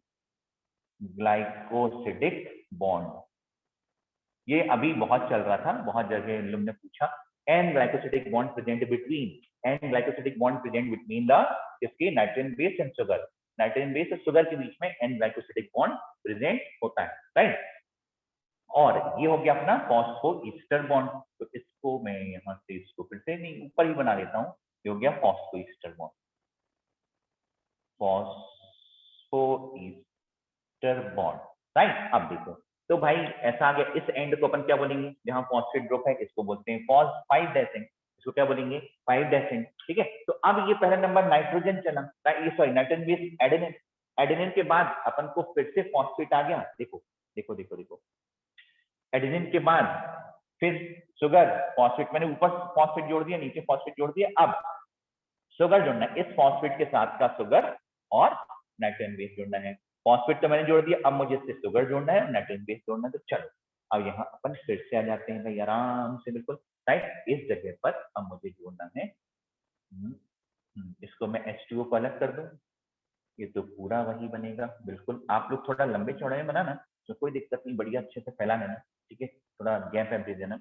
ग्लाइकोसिडिक बॉन्ड। ये अभी बहुत चल रहा था, बहुत जगह इन लोग ने पूछा an glycosidic bond present between the इसके nitrogen base and sugar, nitrogen base और शुगर के बीच में एन ग्लाइकोसिडिक बॉन्ड प्रेजेंट होता है, राइट। और ये हो गया अपना फॉस्फोईस्टर बॉन्ड। तो इसको मैं यहाँ से इसको फिर से नहीं ऊपर ही बना लेता हूँ, ये हो गया फॉस्फोईस्टर बॉन्ड, फॉस्फोईस्टर बॉन्ड, राइट। अब देखो तो भाई ऐसा आ गया, इस एंड को अपन क्या बोलेंगे, जहां फॉस्फेट ग्रुप है इसको बोलते हैं फॉस 5' एंड, इसको क्या बोलेंगे 5' एंड, ठीक है। तो अब ये पहला नंबर नाइट्रोजन चला, ये sorry nitrogen base adenine, adenine के बाद अपन को फिर से फॉस्फेट आ गया, देखो देखो देखो देखो, एडेनिन के बाद फिर शुगर, फॉस्फेट मैंने ऊपर फॉस्फेट जोड़ दिया, नीचे फॉस्फेट जोड़ दिया, अब शुगर जोड़ना है, इस फॉस्फेट के साथ का शुगर और नाइट्रोजन बेस जोड़ना है। फॉस्फेट तो मैंने जोड़ दिया, अब मुझे इससे शुगर जोड़ना है और नाइट्रोजन बेस जोड़ना है। तो चलो अब यहाँ अपन फिर से आ जाते हैं भाई आराम से, बिल्कुल राइट। इस जगह पर अब मुझे जोड़ना है, इसको मैं H2O को अलग कर दूं, ये तो पूरा वही बनेगा बिल्कुल। आप लोग थोड़ा लंबे चौड़े में बनाना, तो कोई दिक्कत नहीं, बढ़िया अच्छे से फैला लेना, ठीक है। थोड़ा गैप दे देना,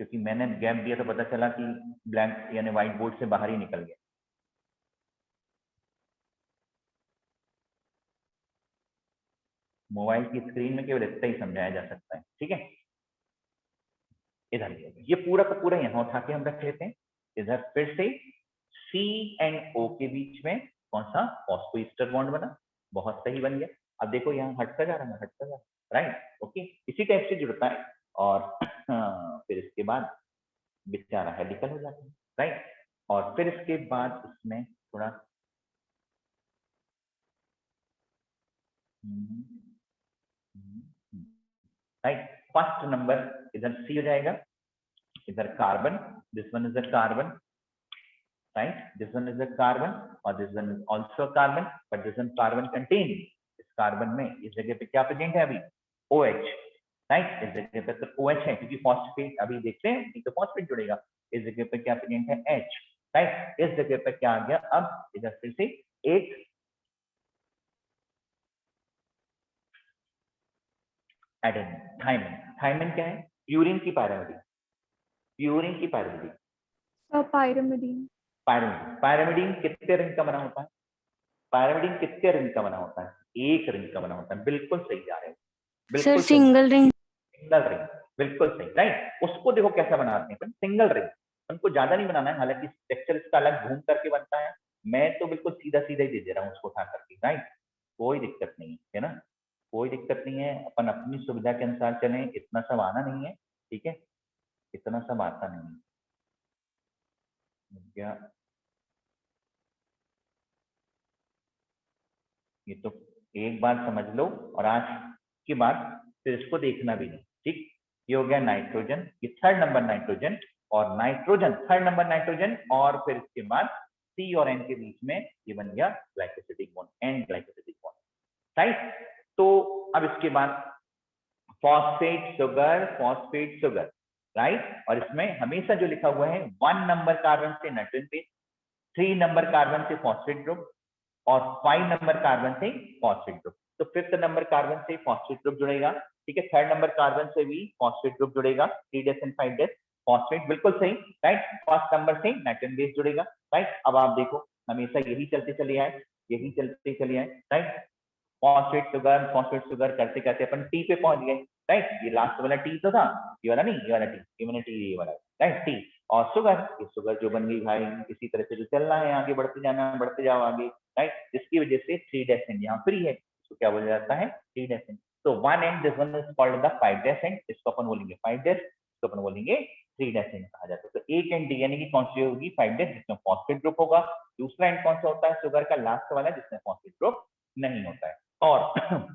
क्योंकि मैंने गैप दिया तो पता चला कि ब्लैंक यानी व्हाइट बोर्ड से बाहर ही निकल गया। मोबाइल की स्क्रीन में केवल इतना ही समझाया जा सकता है, ठीक है। इधर ये पूरा का पूरा यहाँ उठा के हम रख लेते हैं। इधर फिर से सी एंड ओ के बीच में कौन सा फॉस्फोईस्टर बॉन्ड बना, बहुत सही बन गया। अब देखो यहाँ हटता जा रहा है, हटता जा रहा है, राइट, ओके। इसी टाइप से जुड़ता है और फिर इसके बाद बेचारा हेलिकल हो जाता है, राइट। और फिर इसके बाद इसमें थोड़ा राइट, फर्स्ट नंबर इधर सी हो जाएगा, इधर carbon, this one is a carbon, right, this one is a carbon और this one is also a carbon, but this one carbon contain, इस कार्बन में इस जगह पे क्या प्रेजेंट है अभी OH, राइट। इस जगह पे तो OH है क्योंकि फॉस्फेट अभी देखते हैं नहीं तो फॉस्फेट जुड़ेगा। इस जगह पे क्या प्रेजेंट है H, राइट। इस जगह पे क्या आ गया, अब इधर फिर से एक एडेनिन, थाइमिन, थाइमिन क्या है, प्यूरिन की पैरामिडी, प्यूरिन की पैरामिडी, पायरिमिडीन, पैरामिडी, पैरामिडीन कितने रिंग का बना होता है, पैरामिडीन कितने रिंग का बना होता है, एक रिंग का बना होता है, बिल्कुल सही जा रहे हैं, बिल्कुल सही, सिंगल रिंग, बिल्कुल सही, राइट। उसको देखो कैसा बनाते हैं, सिंगल रिंग, उनको ज्यादा नहीं बनाना है, हालांकि स्ट्रक्चर इसका अलग घूम करके बनता है, मैं तो बिल्कुल सीधा सीधा ही दे दे रहा हूँ उसको उठा करके, राइट, कोई दिक्कत नहीं है ना, कोई दिक्कत नहीं है, अपन अपनी सुविधा के अनुसार चलें, इतना सब आना नहीं है, ठीक है, इतना सब आता नहीं है। ये तो एक बार समझ लो और आज के बाद फिर इसको देखना भी नहीं, ठीक। ये हो गया नाइट्रोजन, ये थर्ड नंबर नाइट्रोजन, और नाइट्रोजन थर्ड नंबर नाइट्रोजन, और फिर इसके बाद सी और एन के बीच में ये बन गया glycosidic bond, N glycosidic bond, right. तो अब इसके बाद फॉस्फेट शुगर, राइट। और इसमें हमेशा जो लिखा हुआ है 1 नंबर कार्बन से नाइट्रोजन बेस, 3 नंबर कार्बन से फॉस्फेट ग्रुप और 5 नंबर कार्बन से फॉस्फेट ग्रुप। तो फिफ्थ नंबर कार्बन से फॉस्फेट ग्रुप जुड़ेगा, ठीक है। थर्ड नंबर कार्बन से भी फॉस्फेट ग्रुप जुड़ेगा, 3' एंड 5' फॉस्फेट, बिल्कुल सही, राइट। फर्स्ट नंबर से नाइट्रोजन बेस जुड़ेगा, राइट। अब आप देखो हमेशा यही चलते चले आए, यही चलते चले आए, राइट। फॉस्फेट शुगर करते करते अपन टी पे पहुंच गए, राइट। ये लास्ट वाला टी तो था, ये वाला नहीं, ये वाला टी, ये मैंने टी ये वाला, राइट, टी और शुगर, ये शुगर जो बन गई भाई, इसी तरह से जो चलना है आगे बढ़ते जाना, बढ़ते जाओ आगे, राइट। जिसकी वजह से 3' एंड यहाँ फ्री है, इसको क्या बोला जाता है 3' एंड। तो 1 and this one is called the 5' and, इसको अपन बोलेंगे 5', इसको अपन बोलेंगे 3' एंड कहा जाता है। तो एक एंड डीएनए की कौन सी होगी 5' जिसमें फॉस्फेट ग्रुप होगा, दूसरा एंड कौन सा होता है शुगर का लास्ट वाला जिसमें फॉस्फेट ग्रुप नहीं होता है। और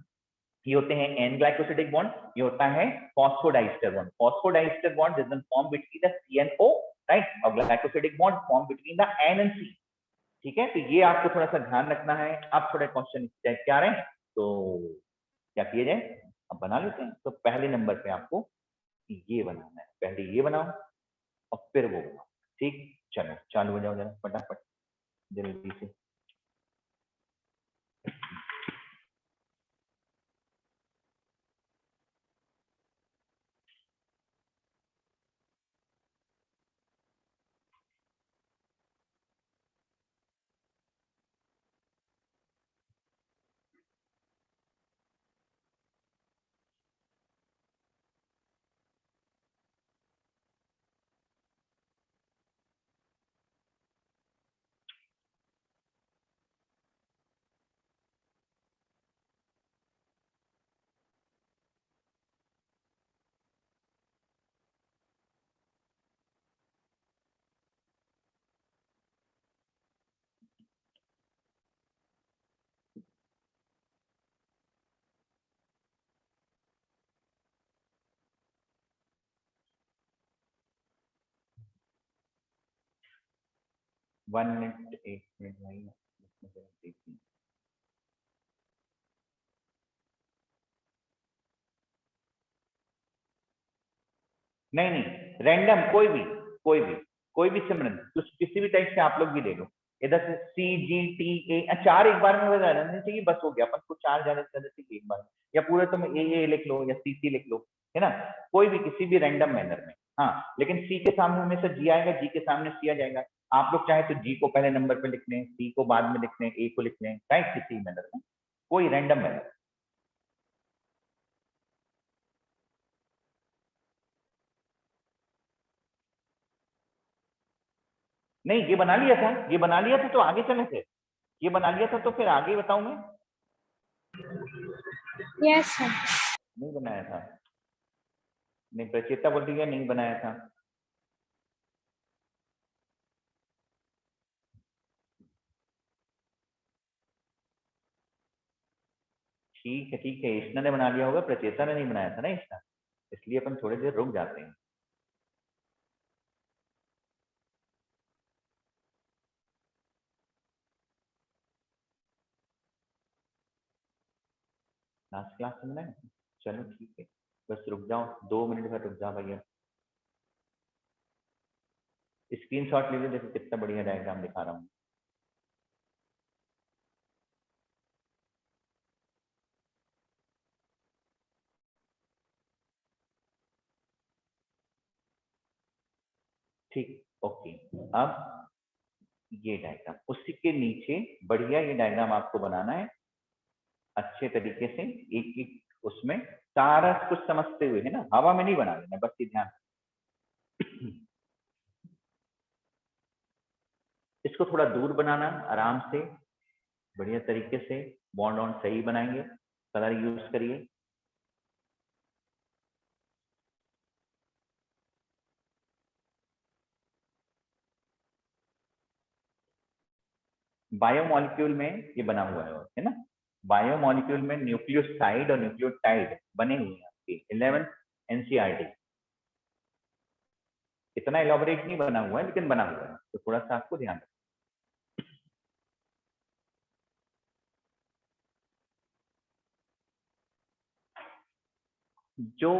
ये होते हैं एन ग्लाइकोसिडिक बॉन्ड, ये होता है phosphodiester bond, phosphodiester bond this one form between the CNO, right, और glycosidic bond form between the N and C, ठीक है। तो ये आपको थोड़ा सा ध्यान रखना है। अब थोड़े क्वेश्चन क्या रहे, तो क्या किए जाए, अब बना लेते हैं। तो पहले नंबर पे आपको ये बनाना है, पहले ये बनाओ और फिर वो बनाओ, ठीक। चलो चालू हो जाओ जरा फटाफट जल्दी से। 1 मिनट 1 मिनट भाई, नहीं नहीं रैंडम, कोई भी सिमरन, कुछ किसी भी टाइप से आप लोग भी ले लो। इधर से सी जी टी ए, चार एक बार में बता नहीं चाहिए, बस हो गया अपन को चार ज्यादा से ज्यादा चाहिए एक बार, या पूरे तुम ए लिख लो या सी लिख लो, है ना, कोई भी किसी भी रैंडम मैनर में। हाँ लेकिन सी के सामने हमेशा जी आएगा, जी के सामने सी आ जाएगा। आप लोग चाहे तो जी को पहले नंबर पे लिख लें, सी को बाद में लिख लें, ए को लिख लें, चाहे किसी मैनर में, कोई रैंडम मैनर। नहीं ये बना लिया था, ये बना लिया था तो आगे चले थे, ये बना लिया था तो फिर आगे बताऊं मैं। Yes sir. नहीं बनाया था, नहीं प्रचेता बोल रही है नहीं बनाया था। ठीक है, ईष्णा ने बना लिया होगा, प्रचेता ने नहीं बनाया था ना ईष्णा, इसलिए अपन थोड़ी देर रुक जाते हैं। लास्ट क्लास में बनाया, चलो ठीक है, बस रुक जाओ 2 मिनट का, रुक जाओ भैया। स्क्रीनशॉट ले लो, देखो कितना बढ़िया डायग्राम दिखा रहा हूँ। ठीक, ओके। अब ये डायग्राम, उसी के नीचे बढ़िया ये डायग्राम आपको बनाना है अच्छे तरीके से, एक एक उसमें सारा कुछ समझते हुए, है ना, हवा में नहीं बना देना, बस ये ध्यान। इसको थोड़ा दूर बनाना आराम से, बढ़िया तरीके से, बॉन्ड ऑन सही बनाएंगे, कलर यूज करिए। बायोमोलिक्यूल में ये बना हुआ है ना, बायोमोलिक्यूल में न्यूक्लियोसाइड और न्यूक्लियोटाइड बने हुए हैं आपके 11th एनसीईआरटी। इतना एलॉबरेट नहीं बना हुआ है लेकिन बना हुआ है, तो थोड़ा सा आपको ध्यान रखना। जो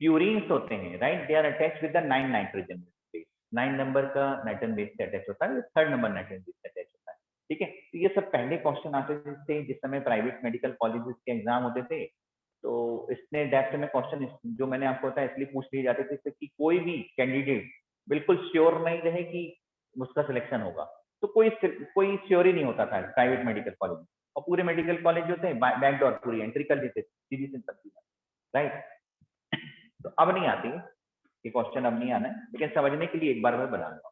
प्यूरिन्स होते हैं, right, they are attach with the 9 nitrogen base, 9 number का नाइट्रोजन बेस से अटैच होता है, 3rd नंबर नाइट्रोजन बेस से अटैच होता है। ठीक है, तो ये सब पहले क्वेश्चन आते थे जिस समय प्राइवेट मेडिकल कॉलेजेस के एग्जाम होते थे, तो इसने डेप्थ में क्वेश्चन जो मैंने आपको बताया इसलिए पूछ लिए जाते थे कि कोई भी कैंडिडेट बिल्कुल श्योर नहीं रहे कि उसका सिलेक्शन होगा, तो कोई श्योर ही नहीं होता था प्राइवेट मेडिकल कॉलेज में, और पूरे मेडिकल कॉलेज होते हैं बैकडोर पूरी एंट्री कर देते, सीधी सिंपल, राइट। तो अब नहीं आती ये क्वेश्चन, अब नहीं आना है, लेकिन समझने के लिए एक बार मैं बनाऊंगा।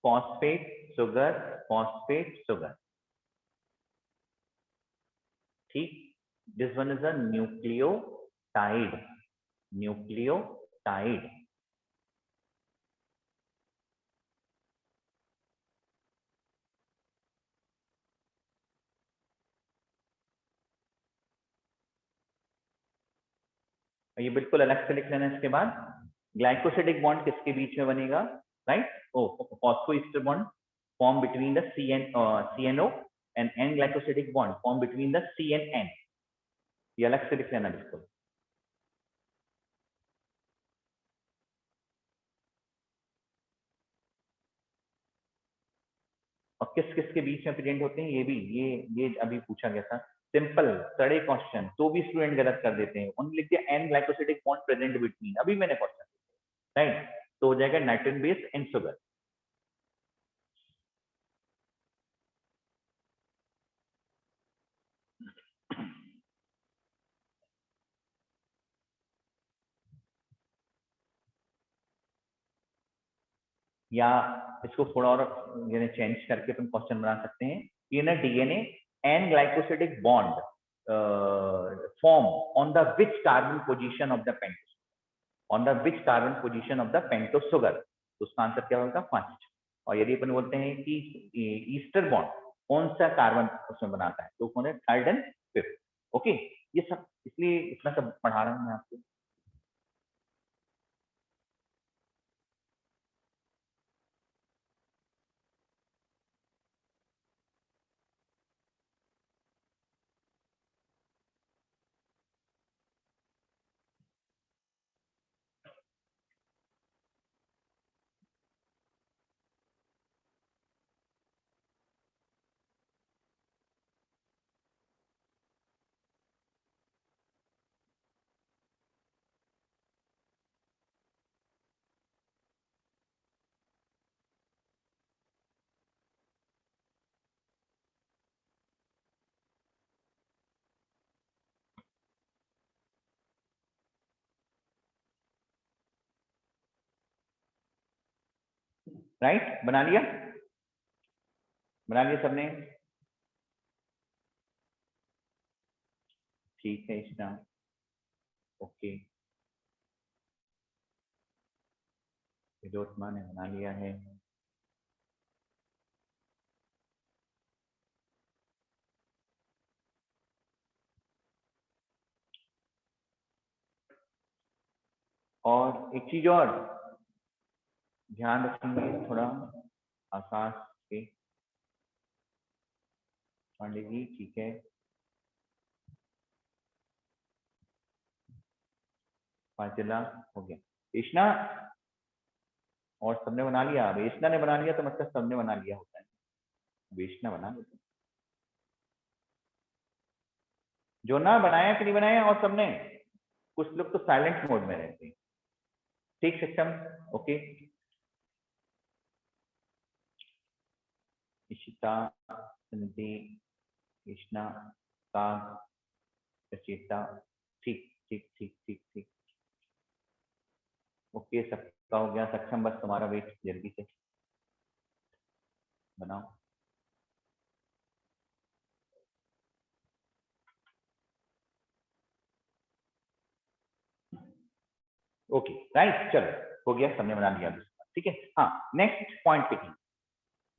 फॉस्फेट शुगर, फॉस्फेट शुगर, ठीक, this one is a nucleotide, nucleotide. ये बिल्कुल अलग से लिख लेना। इसके बाद ग्लाइकोसिडिक बॉन्ड किसके बीच में बनेगा, right, O phosphoester bond form between the CNO and N glycosidic bond form between the CNN, ये अलग से लिख लेना बिल्कुल। और किस किस के बीच में प्रेजेंट होते हैं, ये भी ये अभी पूछा गया था, सिंपल सड़े क्वेश्चन, तो भी स्टूडेंट गलत कर देते हैं, उन्होंने लिख दिया N glycosidic bond present between, अभी मैंने क्वेश्चन, राइट, तो हो जाएगा नाइट्रोजन बेस एंड शुगर। या इसको थोड़ा और चेंज करके अपन क्वेश्चन बना सकते हैं, ये ना DNA N glycosidic bond form on the which carbon position of the pentose, on the which carbon position of the pentose sugar, तो उसका आंसर क्या होगा? फर्स्ट। और यदि अपन बोलते हैं कि ईस्टर बॉन्ड कौन सा कार्बन उसमें बनाता है, तो कौन है? Third and fifth. ओके, ये सब इसलिए इतना सब पढ़ा रहा हूँ मैं आपको। राइट, बना लिया? बना लिया सबने? ठीक है इष्टा, ओके। विरोधमा ने बना लिया है। और एक चीज और ध्यान रखेंगे थोड़ा, आकाश के पांडे जी, ठीक है। पांचला हो गया। कृष्णा और सबने बना लिया? वेष्णा ने बना लिया तो मतलब सबने बना लिया होता है। वेष्णा बना लेते, जो ना बनाया कि नहीं बनाया और सबने? कुछ लोग तो साइलेंट मोड में रहते हैं। ठीक सिस्टम, ओके। इशिता, संधि, कृष्णा, काग, रचिता, ठीक ठीक ठीक ठीक ठीक, ओके। सबका हो गया सक्षम, बस तुम्हारा वेट, जल्दी से बनाओ। ओके राइट, चलो हो गया, सबने बना लिया। ठीक है, हाँ नेक्स्ट पॉइंट लिखेंगे।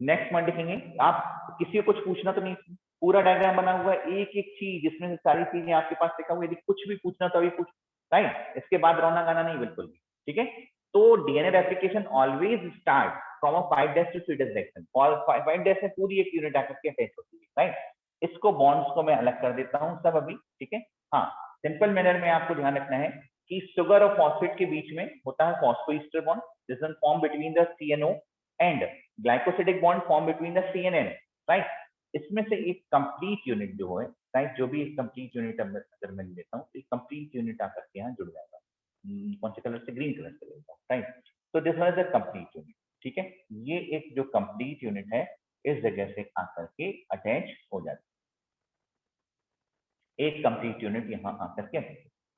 नेक्स्ट पॉइंट लिखेंगे। आप किसी को कुछ पूछना तो नहीं, पूरा डायग्राम बना हुआ है, एक एक चीज जिसमें से सारी चीजें आपके पास लिखा हुआ है, यदि कुछ भी पूछना तो अभी पूछ। राइट, इसके बाद रोना गाना नहीं बिल्कुल भी। ठीक है, तो DNA replication always start from a 5' to 3' direction, और 5' में पूरी एक यूनिट आकर के अटैच होती है। राइट, इसको बॉन्ड्स को मैं अलग कर देता हूँ सब अभी। ठीक है, हाँ सिंपल मैनर में आपको ध्यान रखना है कि शुगर और फॉस्फेट के बीच में होता है phosphoester bond, this is form between the CNO and glycosidic bond form between the CNN। Right, इसमें से एक कंप्लीट यूनिट जो है, राइट, जो भी एक कंप्लीट यूनिट अगर मैं लेता हूँ तो एक कंप्लीट यूनिट आकर के यहाँ जुड़ जाएगा। कौन से कलर से? ग्रीन कलर से लेता हूँ। राइट, तो this one is a complete unit. ठीक है, ये एक जो कंप्लीट यूनिट है इस जगह से आकर के अटैच हो जाती है, एक कंप्लीट यूनिट यहाँ आकर के।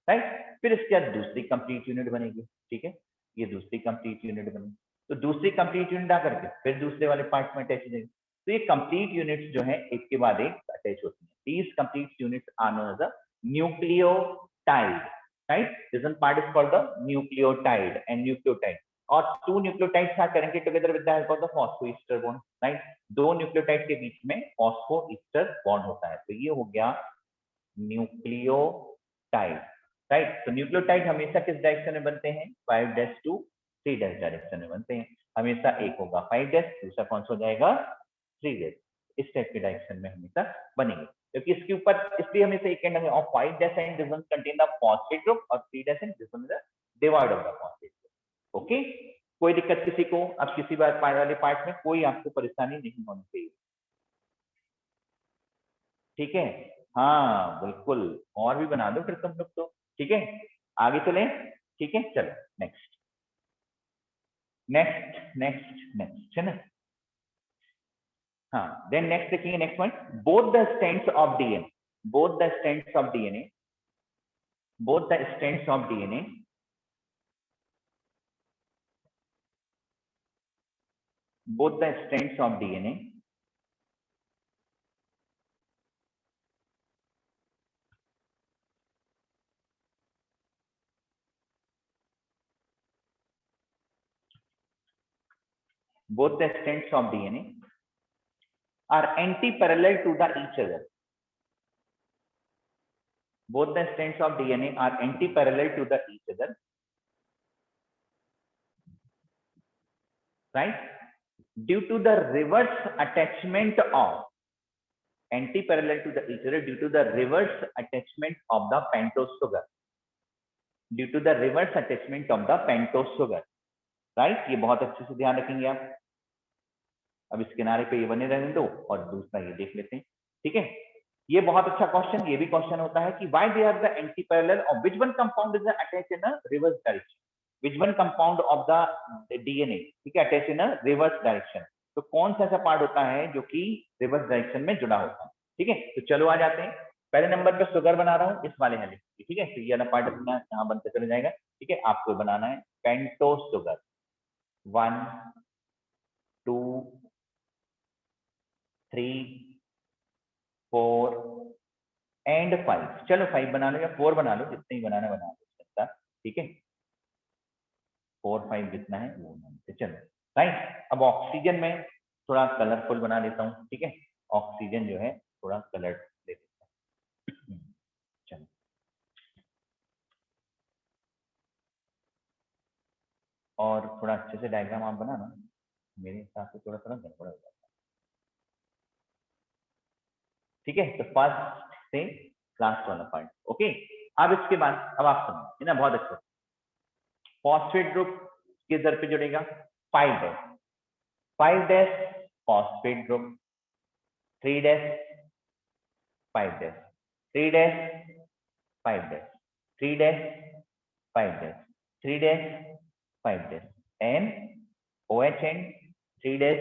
राइट, फिर इसके बाद दूसरी कंप्लीट यूनिट बनेगी। ठीक है, ये दूसरी कंप्लीट यूनिट बनेगी, तो दूसरी कंप्लीट यूनिट आकर के फिर दूसरे वाले पार्ट में अटैच हो जाएगी। तो ये कंप्लीट यूनिट्स जो है एक के बाद एक अटैच होती है। These complete units are known as a nucleotide. Right, this one part is called the nucleotide and nucleotide. और two nucleotides are connected together with the help of the phosphoester bond. Right, दो न्यूक्लियोटाइड के बीच में फॉस्फोईस्टर बॉन्ड होता है, तो ये हो गया न्यूक्लियोटाइड। राइट, तो न्यूक्लियोटाइड हमेशा किस डायरेक्शन में बनते हैं? 5' to 3' डायरेक्शन में बनते हैं। हमेशा एक होगा 5', दूसरा कौन सा हो जाएगा? 3'। इस टाइप के डायरेक्शन में हमेशा बनेंगे, क्योंकि इसके ऊपर इसलिए हमेशा एक end of 5' and this one contain the phosphate group, और 3' and this one is the divide of the phosphate group. Okay, कोई दिक्कत किसी को? अब किसी बार वाले पार्ट में कोई आपको परेशानी नहीं होनी चाहिए। ठीक है, हाँ बिल्कुल, और भी बना दो फिर तुम लोग तो। ठीक है, आगे चलें। ठीक है, चलो नेक्स्ट नेक्स्ट नेक्स्ट नेक्स्ट, है ना? हाँ, देन नेक्स्ट देखिए, next point, both the strands of DNA, both the strands of DNA, both the strands of DNA, both the strands of DNA both the strands of DNA are anti-parallel to the each other. Both the strands of DNA are anti-parallel to the each other, right? Due to the reverse attachment of anti-parallel to the each other due to the reverse attachment of the pentose sugar. Due to the reverse attachment of the pentose sugar, right? ये बहुत अच्छे से ध्यान रखेंगे आप। अब इस किनारे पे ये बने रहने दो और दूसरा ये देख लेते हैं, ठीक है? ये बहुत अच्छा क्वेश्चन, ये भी क्वेश्चन होता है कि why they are the antiparallel और which one compound is attached in a reverse direction, which one compound of the DNA, ठीक है, attached in a reverse direction. तो कौन सा ऐसा पार्ट होता है जो कि रिवर्स डायरेक्शन में जुड़ा होता है, ठीक है? तो चलो आ जाते हैं। पहले नंबर पे शुगर बना रहा हूँ इस वाले हेलिक्स, ठीक है? तो ये वाला पार्ट अपना यहाँ बनते चले जाएगा, ठीक है? आपको बनाना है पेंटोस शुगर 1 2 3 4 एंड 5। चलो 5 बना लो या 4 बना लो, जितने ही बनाना बना लो, ठीक है? 4 5 जितना है वो बनाते चलो, राइट? अब ऑक्सीजन में थोड़ा कलरफुल बना देता हूँ, ठीक है? ऑक्सीजन जो है थोड़ा कलर दे देता हूँ। चलो और थोड़ा अच्छे से डायग्राम आप बनाना, मेरे हिसाब से थोड़ा थोड़ा गड़बड़ हो जाता है, ठीक है? तो फर्स्ट से लास्ट वाला पार्ट, ओके? अब इसके बाद अब आप सुनो, है ना? बहुत अच्छा। फॉस्फेट ग्रुप किस दर पे जुड़ेगा? 5 dash 5 dash phosphate group, 3 dash 5 dash 3 dash 5 dash 3 dash 5 dash 3 dash 5 dash and OH and 3 dash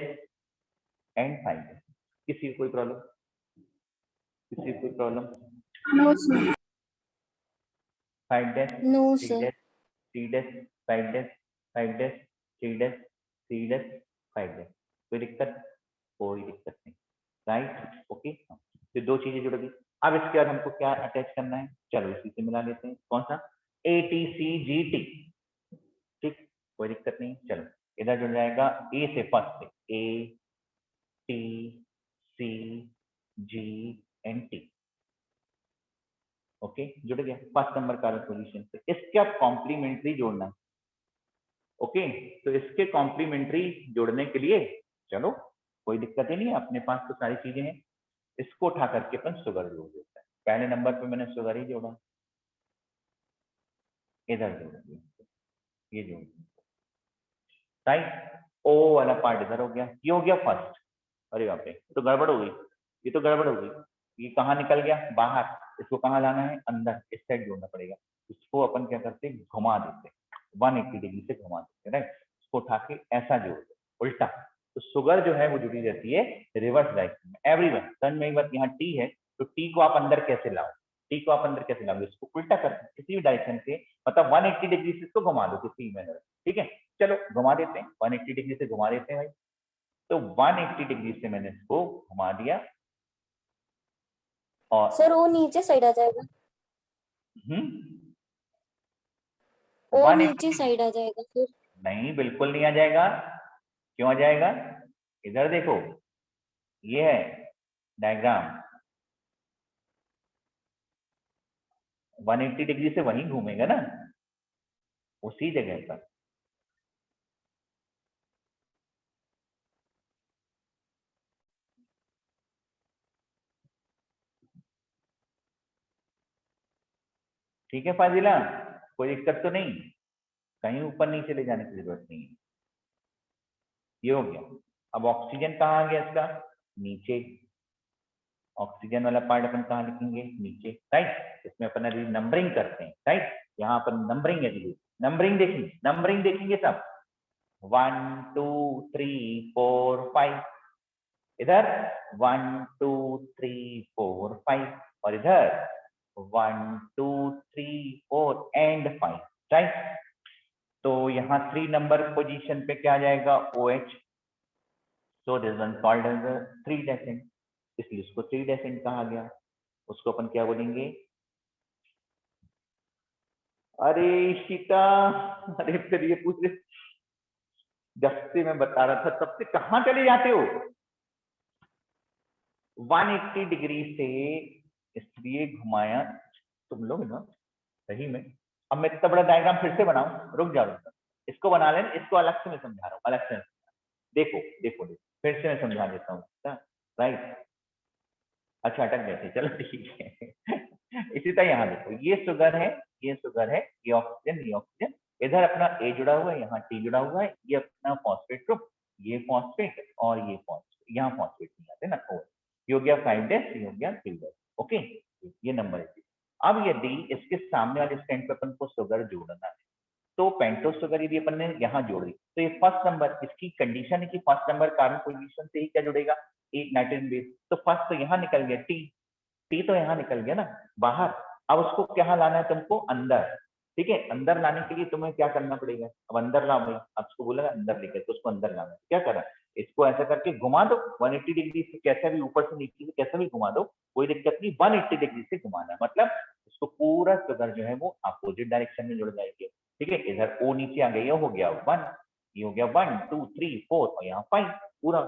and 5 dash. किसी को कोई प्रॉब्लम? किसी को कोई problem? No sir. 5 dash no 3 sir. Dash 3 dash 5 dash 5 dash 3 dash 3 dash 5 dash. कोई दिक्कत? कोई दिक्कत नहीं, राइट? ओके, तो दो चीजें जुड़ गई। अब इसके बाद हमको क्या अटैच करना है? चलो इसी से मिला लेते हैं। कौन सा? ATCGT, ठीक, कोई दिक्कत नहीं। चलो इधर जुड़ जाएगा ए से, फर्स्ट से ATCGNT, ओके, जुड़ गया फर्स्ट नंबर कार्बन पोजीशन पे। इसके अब कॉम्प्लीमेंट्री जोड़ना है, ओके? तो इसके कॉम्प्लीमेंट्री जोड़ने के लिए चलो कोई दिक्कत ही नहीं है, अपने पास तो सारी चीजें हैं। इसको उठा करके अपन शुगर जोड़ देते हैं। पहले नंबर पे मैंने शुगर ही जोड़ा, इधर जोड़ दिया, ये जोड़ दिया, राइट? ओ वाला पार्ट इधर हो गया, ये हो गया फर्स्ट। अरे बाप रे, तो गड़बड़ हो गई, ये तो गड़बड़ हो गई। ये कहाँ निकल गया? बाहर। इसको कहाँ लाना है? अंदर, इस साइड जोड़ना पड़ेगा। इसको अपन क्या करते हैं? घुमा देते, 180 डिग्री से घुमा देते, राइट? इसको उठा के ऐसा जोड़ दो, उल्टा। तो शुगर जो है वो जुड़ी रहती है रिवर्स डायरेक्शन में। एवरीवन समझ में एक बात, यहाँ टी है तो टी को आप अंदर कैसे लाओ? टी को आप अंदर कैसे लाओगे? इसको उल्टा कर किसी भी डायरेक्शन से, मतलब 180 डिग्री से इसको घुमा दो किसी में, ठीक है? चलो घुमा देते हैं, 180 डिग्री से घुमा देते हैं भाई। तो 180 डिग्री से मैंने इसको घुमा दिया और सर वो नीचे साइड आ जाएगा, वो 180 नीचे साइड आ जाएगा फिर। नहीं, बिल्कुल नहीं आ जाएगा। क्यों आ जाएगा? इधर देखो, ये है डायग्राम, 180 डिग्री से वहीं घूमेगा ना, उसी जगह पर। ठीक है फाजिला, कोई दिक्कत तो नहीं? कहीं ऊपर नीचे ले जाने की जरूरत नहीं है। ये हो गया। अब ऑक्सीजन कहाँ आ गया इसका? नीचे। ऑक्सीजन वाला पार्ट अपन कहाँ लिखेंगे? नीचे, राइट? इसमें अपन अभी नंबरिंग करते हैं, राइट? यहाँ पर नंबरिंग है, नंबरिंग देखेंगे, नंबरिंग देखेंगे सब। 1 2 3 4 5, इधर 1 2 3 4 5, और इधर 1 2 3 4 एंड 5, राइट? तो यहाँ 3 नंबर पोजीशन पे क्या आ जाएगा? OH। So this one called as 3 descent, इसलिए उसको 3 डेसेंट कहा गया। उसको अपन क्या बोलेंगे? अरे ईशिता, अरे फिर ये पूछ रहे जब से मैं बता रहा था तब से कहाँ चले जाते हो? 180 डिग्री से इसलिए घुमाया तुम लोग ना, सही में। अब मैं इतना बड़ा डायग्राम फिर से बनाऊं? रुक जाओ, इसको बना लेना, इसको अलग से मैं समझा रहा हूँ, अलग से। देखो देखो देखो, फिर से मैं समझा देता हूँ, राइट। अच्छा अटक गए थे, चलो ठीक है। इसी तरह यहाँ देखो, ये शुगर है, ये शुगर है, ये ऑक्सीजन, ये ऑक्सीजन, इधर अपना ए जुड़ा हुआ है, यहाँ टी जुड़ा हुआ है, ये अपना फॉस्फेट ग्रुप, ये फॉस्फेट और ये फॉस्फेट, यहाँ फॉस्फेट नहीं आते ना, और ये हो गया 5 डैश, ये हो गया 3 डैश। ओके, ये नंबर है। अब यदि इसके सामने वाले स्टैंड पे अपन को शुगर जोड़ना है, तो पेंटोस शुगर यदि अपन ने यहाँ जोड़ी, तो ये फर्स्ट नंबर, इसकी कंडीशन है कि फर्स्ट नंबर कार्बन पोजीशन से ही क्या जुड़ेगा? एक नाइट्रोजन बेस। तो फर्स्ट तो यहाँ निकल गया टी, टी तो यहाँ निकल गया ना बाहर। अब उसको क्या लाना है तुमको? अंदर। ठीक है, अंदर लाने के लिए तुम्हें क्या करना पड़ेगा? अब अंदर ला भाई, अब उसको बोला अंदर लेकर, तो उसको अंदर लाना है। क्या करा? इसको ऐसा करके घुमा दो 180 डिग्री से, कैसा भी ऊपर से नीचे से कैसा भी घुमा दो, कोई दिक्कत नहीं। 180 डिग्री से घुमाना है, मतलब उसको पूरा शुगर जो है वो अपोजिट डायरेक्शन में जुड़ जाएगी। ठीक है, इधर ओ नीचे आ गया, ये हो गया 1, ये हो गया 1 2 3 4 और यहाँ 5, पूरा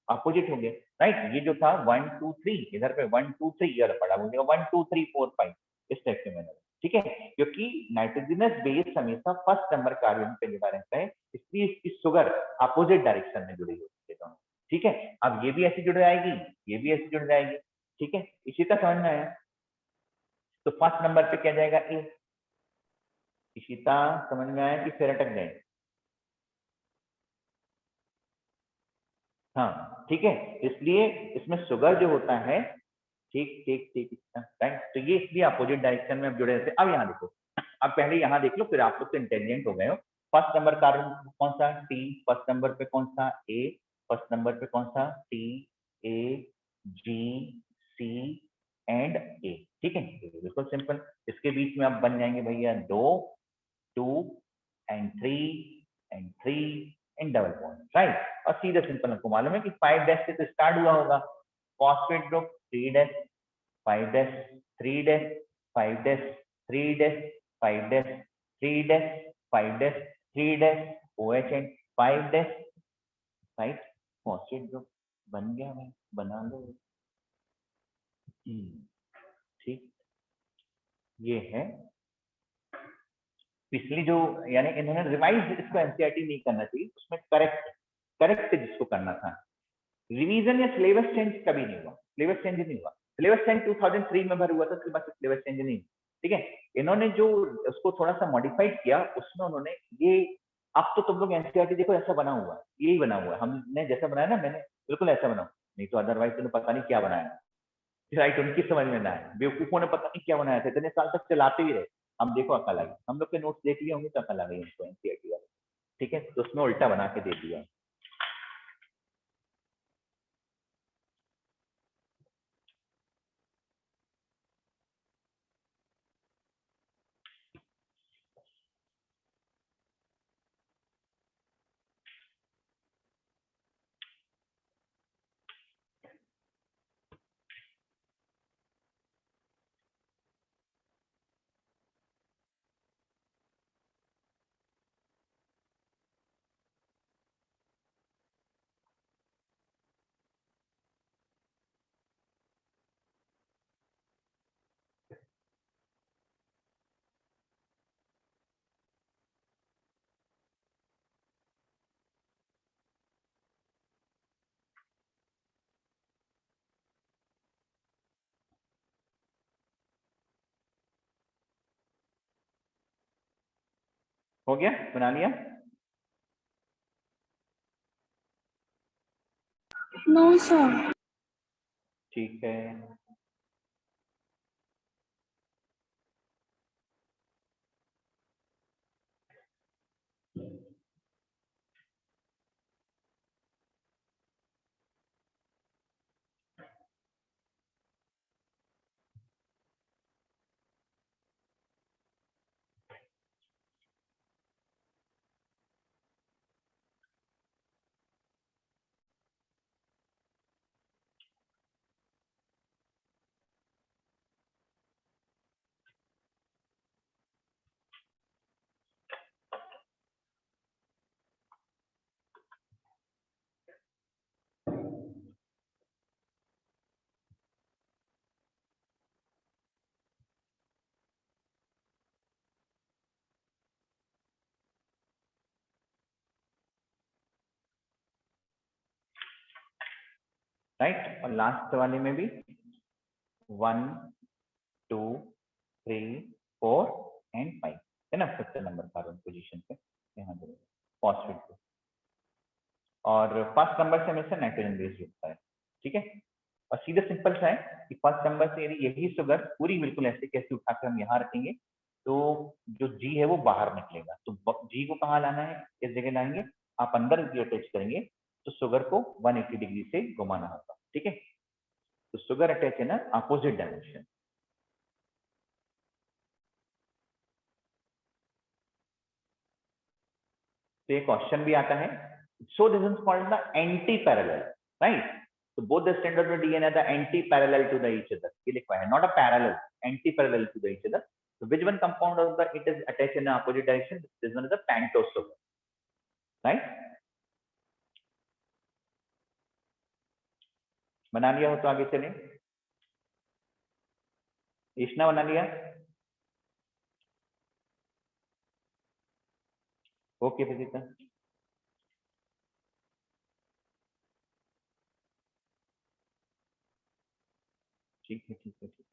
अपोजिट हो गया। राइट, ये जो था 1 2 3, इधर पे 1 2 3 ये पड़ा हो गया 1 2 3 4 5, इस टाइप से मैंने। ठीक है, क्योंकि नाइट्रोजनस बेस हमेशा फर्स्ट नंबर कार्बन पे जुड़ा रहता है, इसलिए इसकी शुगर अपोजिट डायरेक्शन में जुड़ी होती है। ठीक है, अब ये भी ऐसी जुड़ जाएगी, ये भी ऐसी जुड़ जाएगी। ठीक है, इसी तक समझ में आया? तो फर्स्ट नंबर पे क्या जाएगा? ए। इशिता समझ में आया कि फिर अटक गए? हाँ ठीक है, इसलिए इसमें शुगर जो होता है, ठीक ठीक ठीक, राइट, तो ये इसलिए अपोजिट डायरेक्शन में अब जुड़े रहते हैं। अब यहाँ देखो, अब पहले यहाँ देख लो, फिर आप लोग तो इंटेलिजेंट हो गए हो। फर्स्ट नंबर कार्बन कौन सा? टी। फर्स्ट नंबर पे कौन सा? ए। फर्स्ट नंबर पे कौन सा? T, A, G, C and A. ठीक है, बिल्कुल सिंपल। इसके बीच में अब बन जाएंगे भैया 2, 2 and 3 and 3 and double bond, right. और सीधा सिंपल आपको मालूम है कि 5 डैश से तो स्टार्ट हुआ होगा, phosphate group 3 dash 5 dash 3 dash 5 dash 3 dash 5 dash 3 dash 5 dash 3 dash OH and 5 dash, right. Phosphate group बन गया भाई, बना लो। ठीक, ये है पिछली जो, यानी इन्होंने रिवाइज इसको एनसीईआरटी नहीं करना चाहिए, उसमें करेक्ट करेक्ट जिसको करना था। रिवीजन या सिलेबस चेंज कभी नहीं हुआ, सिलेबस चेंज नहीं हुआ। सिलेबस चेंज 2003 में भर हुआ था, उसके बाद सिलेबस चेंज नहीं। ठीक है, इन्होंने जो उसको थोड़ा सा मॉडिफाइड किया, उसमें उन्होंने ये, अब तो तुम लोग एनसीईआरटी देखो ऐसा बना हुआ है, यही बना हुआ है, हमने जैसा बनाया ना, मैंने बिल्कुल ऐसा बनाऊं, नहीं तो अदरवाइज तुमने पता नहीं क्या बनाया। राइट, उनकी समझ में ना आए, बेवकूफों ने पता नहीं क्या बनाया था, इतने साल तक चलाते ही रहे। हम देखो अकल आई, हम लोग के नोट्स देख लिए होंगे तो अकल आ गई उनको एनसीईआरटी वाले। ठीक है, तो उसमें उल्टा बना के दे दिया। हो गया, बना लिया? No sir. ठीक है, राइट, और लास्ट वाले में भी 1 2 3 4 एंड 5 है ना, 5 नंबर कार्बन पोजीशन पे यहाँ पे फॉस्फेट पे, और फर्स्ट नंबर से हमेशा नाइट्रोजन बेस जुड़ता है। ठीक है, और सीधा सिंपल सा है कि फर्स्ट नंबर से यदि यही शुगर पूरी बिल्कुल ऐसे कैसे उठाकर हम यहाँ रखेंगे तो जो जी है वो बाहर निकलेगा, तो जी को कहाँ लाना है, किस जगह लाएंगे, आप अंदर जी अटैच करेंगे तो शुगर को 180 डिग्री से घुमाना होगा। ठीक है, तो शुगर अटैच है ना अपोजिट डायरेक्शन। तो ये क्वेश्चन भी आता है, so this is called the anti parallel, right, so both the strand of the DNA are the anti-parallel to the each other, ये लिखा है, not a parallel, anti-parallel to the each other, so which one compound of the it is attached in the opposite direction, this one is the pentose sugar, right, बना लिया हो तो आगे चलें, इश्ना बना लिया, ओके विजिता, ठीक है ठीक है ठीक।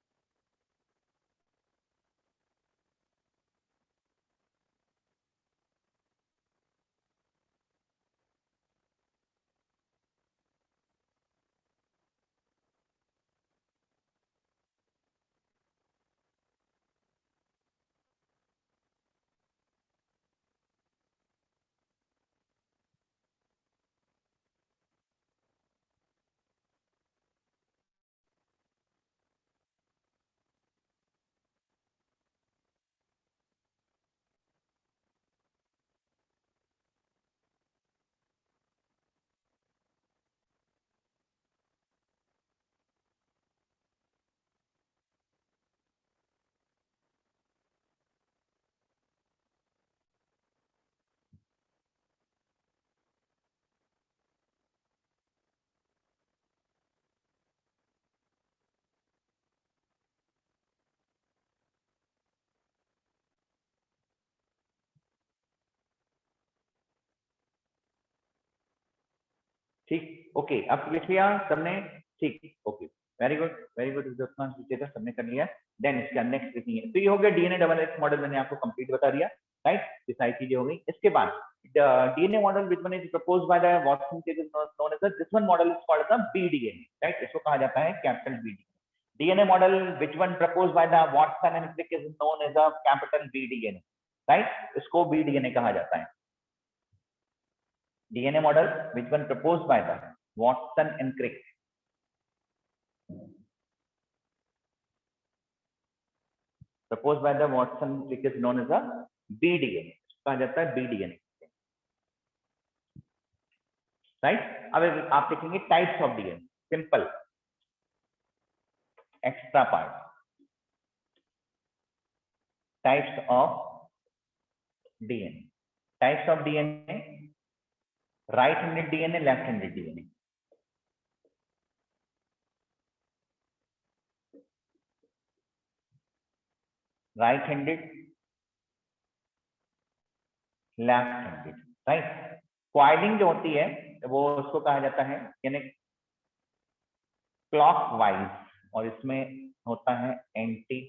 ठीक, ओके, अब लिख लिया सबने, ठीक, okay, very good very good, सबने कर लिया। देन इसका नेक्स्ट लिखनी है, तो ये हो गया डीएनए डबल एक्स मॉडल, मैंने आपको कंप्लीट बता दिया, राइट, ये सारी चीजें हो गई। इसके बाद DNA model which one is proposed by the Watson is known as this one model is called the BDNA, right, इसको कहा जाता है capital BDNA. DNA model which one proposed by the Watson and Crick is known as a capital BDNA, right, इसको बीडीएनए कहा जाता है। DNA model which one proposed by the Watson and Crick, proposed by the Watson and Crick is known as a BDNA, कहा जाता है BDNA, राइट। अब आप लिखेंगे types of DNA, simple, extra part, types of DNA, types of DNA, right handed DNA, left handed DNA, right handed, left handed, right. Coiling जो होती है वो उसको कहा जाता है यानी क्लॉकवाइज, और इसमें होता है एंटी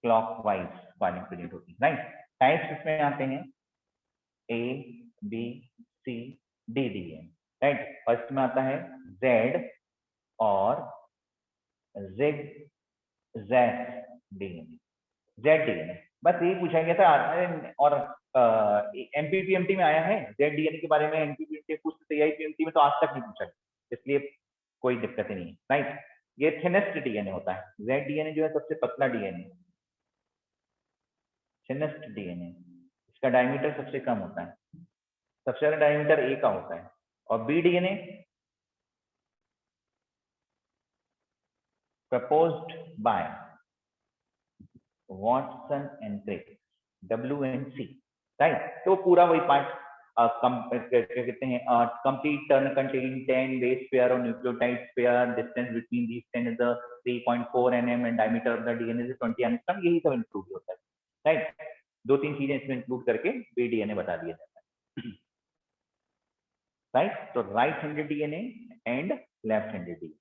क्लॉकवाइज क्वाइलिंग प्रेजेंट होती है, राइट। टाइप्स इसमें आते हैं A B C D D N, right, और इसमें आता है जेड और Z Z DNA, Z DNA, बस यही पूछा गया था। और एमपीपीएमटी में आया है जेड डीएनए के बारे में, एमपीपीएमटी पूछते एआईपीएमटी में तो आज तक नहीं पूछा, इसलिए कोई दिक्कत ही नहीं, राइट। ये थिनेस्ट डीएनए होता है, जेड डीएनए जो है सबसे पतला डीएनए, थिनेस्ट डीएनए, इसका डायमीटर सबसे कम होता है, सबसे ज्यादा डायमीटर ए का होता है। और B DNA proposed by Watson and Crick, WNC, right. तो पूरा वही पार्ट क्या कहते हैं, complete turn containing 10 base pair और nucleotide pair, distance between these 10 is 3.4 nm and diameter of the DNA is 20 angstrom, यही सब इंक्लूड होता है, राइट। दो तीन चीजें इसमें इंक्लूड करके बीडीएनए बता दिया जाता है। राइट। तो right handed DNA and left handed DNA.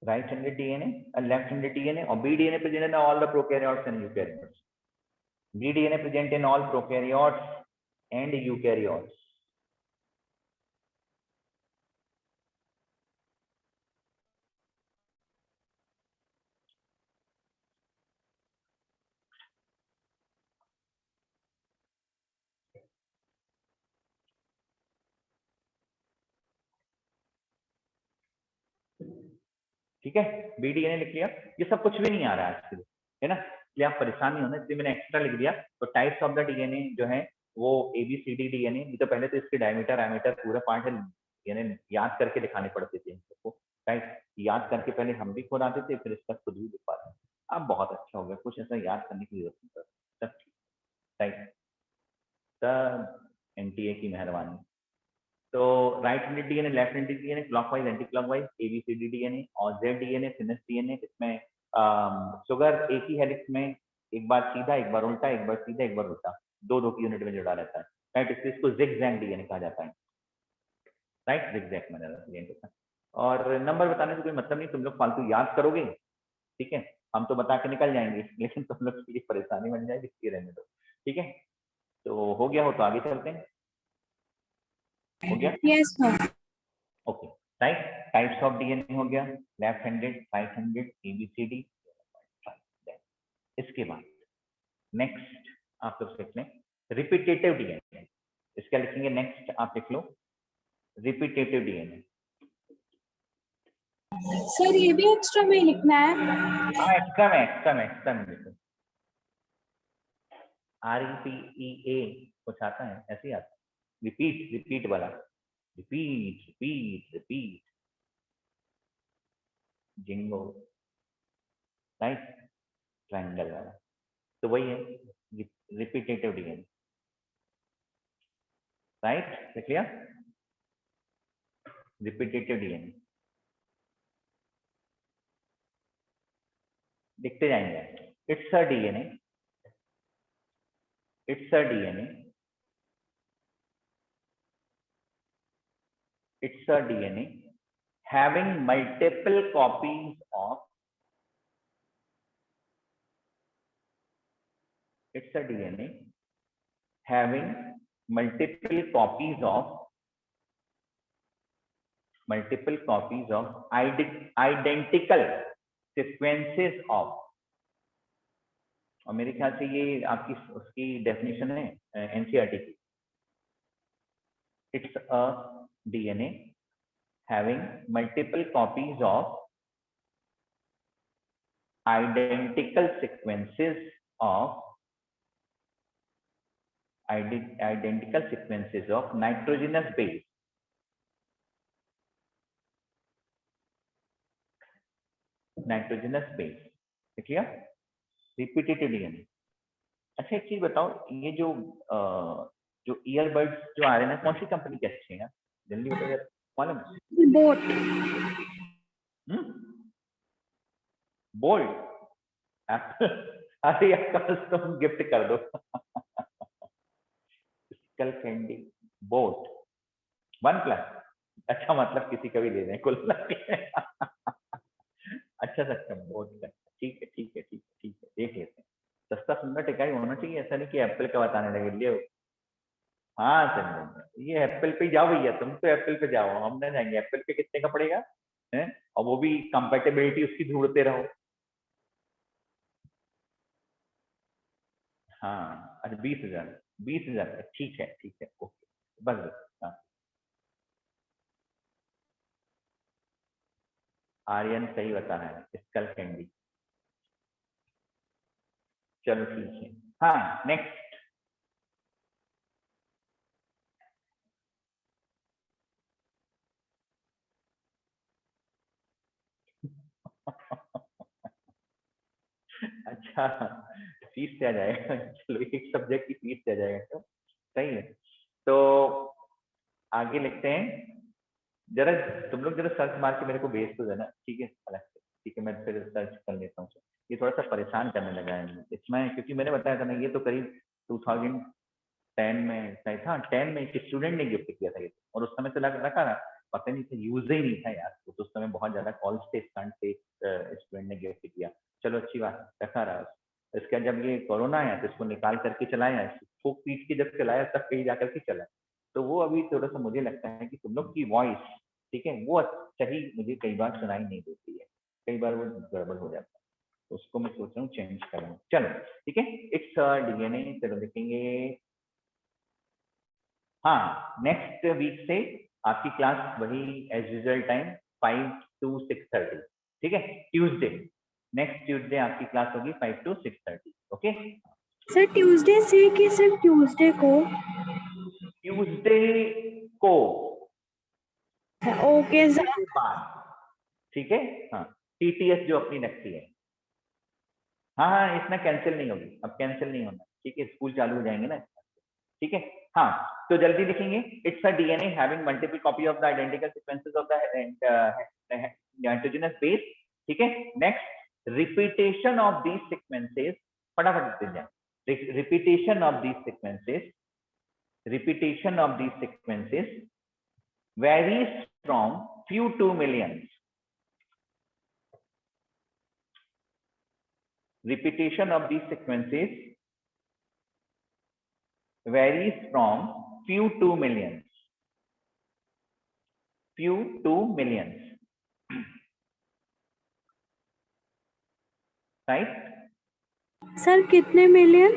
right-handed DNA, a left-handed DNA, or BDNA present in all the prokaryotes and eukaryotes. BDNA present in all prokaryotes and eukaryotes. ठीक है, BDNA लिख लिया। ये सब कुछ भी नहीं आ रहा है एक्चुअली, है ना, इसलिए आप परेशान नहीं होना, इसलिए मैंने एक्स्ट्रा लिख दिया। तो टाइप्स ऑफ द डीएनए जो है वो ABCD डीएनए, ये तो पहले तो इसके डायमीटर एमीटर पूरा पार्ट है, यानी याद करके दिखाने पड़ते थे इनको, राइट। याद करके पहले हम भी खुद आते थे, फिर इसका खुद भी लिख पाते। अब बहुत अच्छा हो गया, कुछ ऐसा याद करने की जरूरत नहीं पड़ती, सब ठीक, राइट। सब NTA की मेहरबानी। तो right handed DNA, left handed DNA, clockwise anti clockwise, ABCD DNA और Z डीएनए, फिनिश डीएनए। इसमें शुगर एक ही हेलिक्स में एक बार सीधा, एक बार उल्टा, एक बार सीधा, एक बार उल्टा, दो दो की यूनिट में जुड़ा रहता है, राइट। इसलिए इसको जिगजैग डीएनए कहा जाता है, राइट, जिगजैग में डीएनए का। और नंबर बताने से कोई मतलब नहीं, तुम लोग फालतू याद करोगे, ठीक है, हम तो बता के निकल जाएंगे, लेकिन तुम लोग की परेशानी बन जाएगी, इसकी रहने दो, ठीक है। तो हो गया हो तो आगे चलते हैं, हो गया, yes sir. Okay, right. Types of DNA हो गया, left handed, right handed, ABCD। इसके बाद नेक्स्ट आप लोग लिख लें रिपीटेटिव डीएनए। इसका लिखेंगे नेक्स्ट, आप लिख लो रिपीटेटिव डीएनए। सर ये भी एक्स्ट्रा में लिखना है? हाँ, एक्स्ट्रा में लिखो। REPEA कुछ आता है, ऐसे ही आता है, रिपीट वाला, रिपीट जिंगो, राइट, ट्रायंगल वाला, तो वही है रिपीटेटिव डीएनए, राइट, लिख लिया रिपीटेटिव डीएनए। लिखते जाएंगे, it's a DNA, it's a DNA, it's a DNA having multiple copies of, it's a DNA having multiple copies of identical sequences of, और मेरे ख्याल से ये आपकी उसकी डेफिनेशन है NCERT की। It's a DNA having multiple copies of identical sequences of nitrogenous base, ठीक है, रिपीटेटिव डीएनए। अच्छा एक चीज बताओ, ये जो ईयरबड्स जो आ रहे हैं ना, कौन सी कंपनी के अच्छे हैं, जल्दी बताओ यार, मालूम है? बोट। बोल्ट, एप्पल, अरे यार तुम गिफ्ट कर दो स्कल कैंडी, बोट, OnePlus, अच्छा मतलब किसी का भी ले दें कुल अच्छा सस्ता बोट का, ठीक है देख लेते हैं, सस्ता सुंदर टिकाई होना चाहिए, ऐसा नहीं कि एप्पल का बताने लगे लिए। हाँ चंदन, ये एप्पल पे जाओ भैया, तुम तो एप्पल पे जाओ, हम ना जाएंगे, एप्पल पे कितने का पड़ेगा है, और वो भी कंपेटेबिलिटी उसकी ढूंढते रहो। हाँ अच्छा 20,000 ठीक है ओके, बस हाँ। आर्यन सही बता रहा है, स्कल कैंडी, चलो ठीक है। हाँ नेक्स्ट अच्छा, फीस से आ जाएगा, चलो एक सब्जेक्ट की फीस से आ जाएगा, तो सही है। तो आगे लिखते हैं, जरा तुम लोग जरा सर्च मार के मेरे को भेज दो देना, ठीक है अलग से, ठीक है मैं फिर सर्च कर लेता हूँ। ये थोड़ा सा परेशान करने लगा है इसमें, क्योंकि मैंने बताया था ना ये तो करीब 2010 में शायद था, 10 में एक स्टूडेंट ने गिफ्ट किया था ये, और उस समय तो रखा था, पता नहीं था, यूज ही नहीं था यार, तो उस समय बहुत ज्यादा कॉल से स्टूडेंट ने गिफ्ट किया। चलो अच्छी बात, रखा रहा। इसका जब ये कोरोना आया तो इसको निकाल करके चलाया, फूक पीट के जब चलाया तब कहीं जाकर के चला। तो वो अभी थोड़ा सा मुझे लगता है कि तुम लोग की वॉइस, ठीक है, वो सही मुझे कई बार सुनाई नहीं देती है, कई बार वो गड़बड़ हो जाता है, तो उसको मैं सोच रहा हूँ चेंज करूँ। चलो ठीक है, इट्स डीएनए, चलो देखेंगे। हाँ, नेक्स्ट वीक से आपकी क्लास वही एज यूजुअल टाइम 5 to 6:30, ठीक है, ट्यूसडे, नेक्स्ट ट्यूसडे आपकी क्लास होगी 5 to 6:30, ओके। सर ट्यूसडे से कि सिर्फ ट्यूसडे को? ट्यूसडे को, ओके सर। के बाद, ठीक है। हाँ, टीटीएस जो अपनी लगती है, हाँ हाँ इसमें कैंसिल नहीं होगी, अब कैंसिल नहीं होना, ठीक है, स्कूल चालू हो जाएंगे ना, ठीक है। हाँ, तो जल्दी लिखेंगे, it's a DNA having multiple copy of the identical sequences of the antigenous base, ठीक है। Next, repetition of these sequences, फटाफट लिखते जाए, repetition of these sequences, repetition of these sequences varies from few to millions. Repetition of these sequences varies from few to millions. Few to millions. Right? Sir कितने million?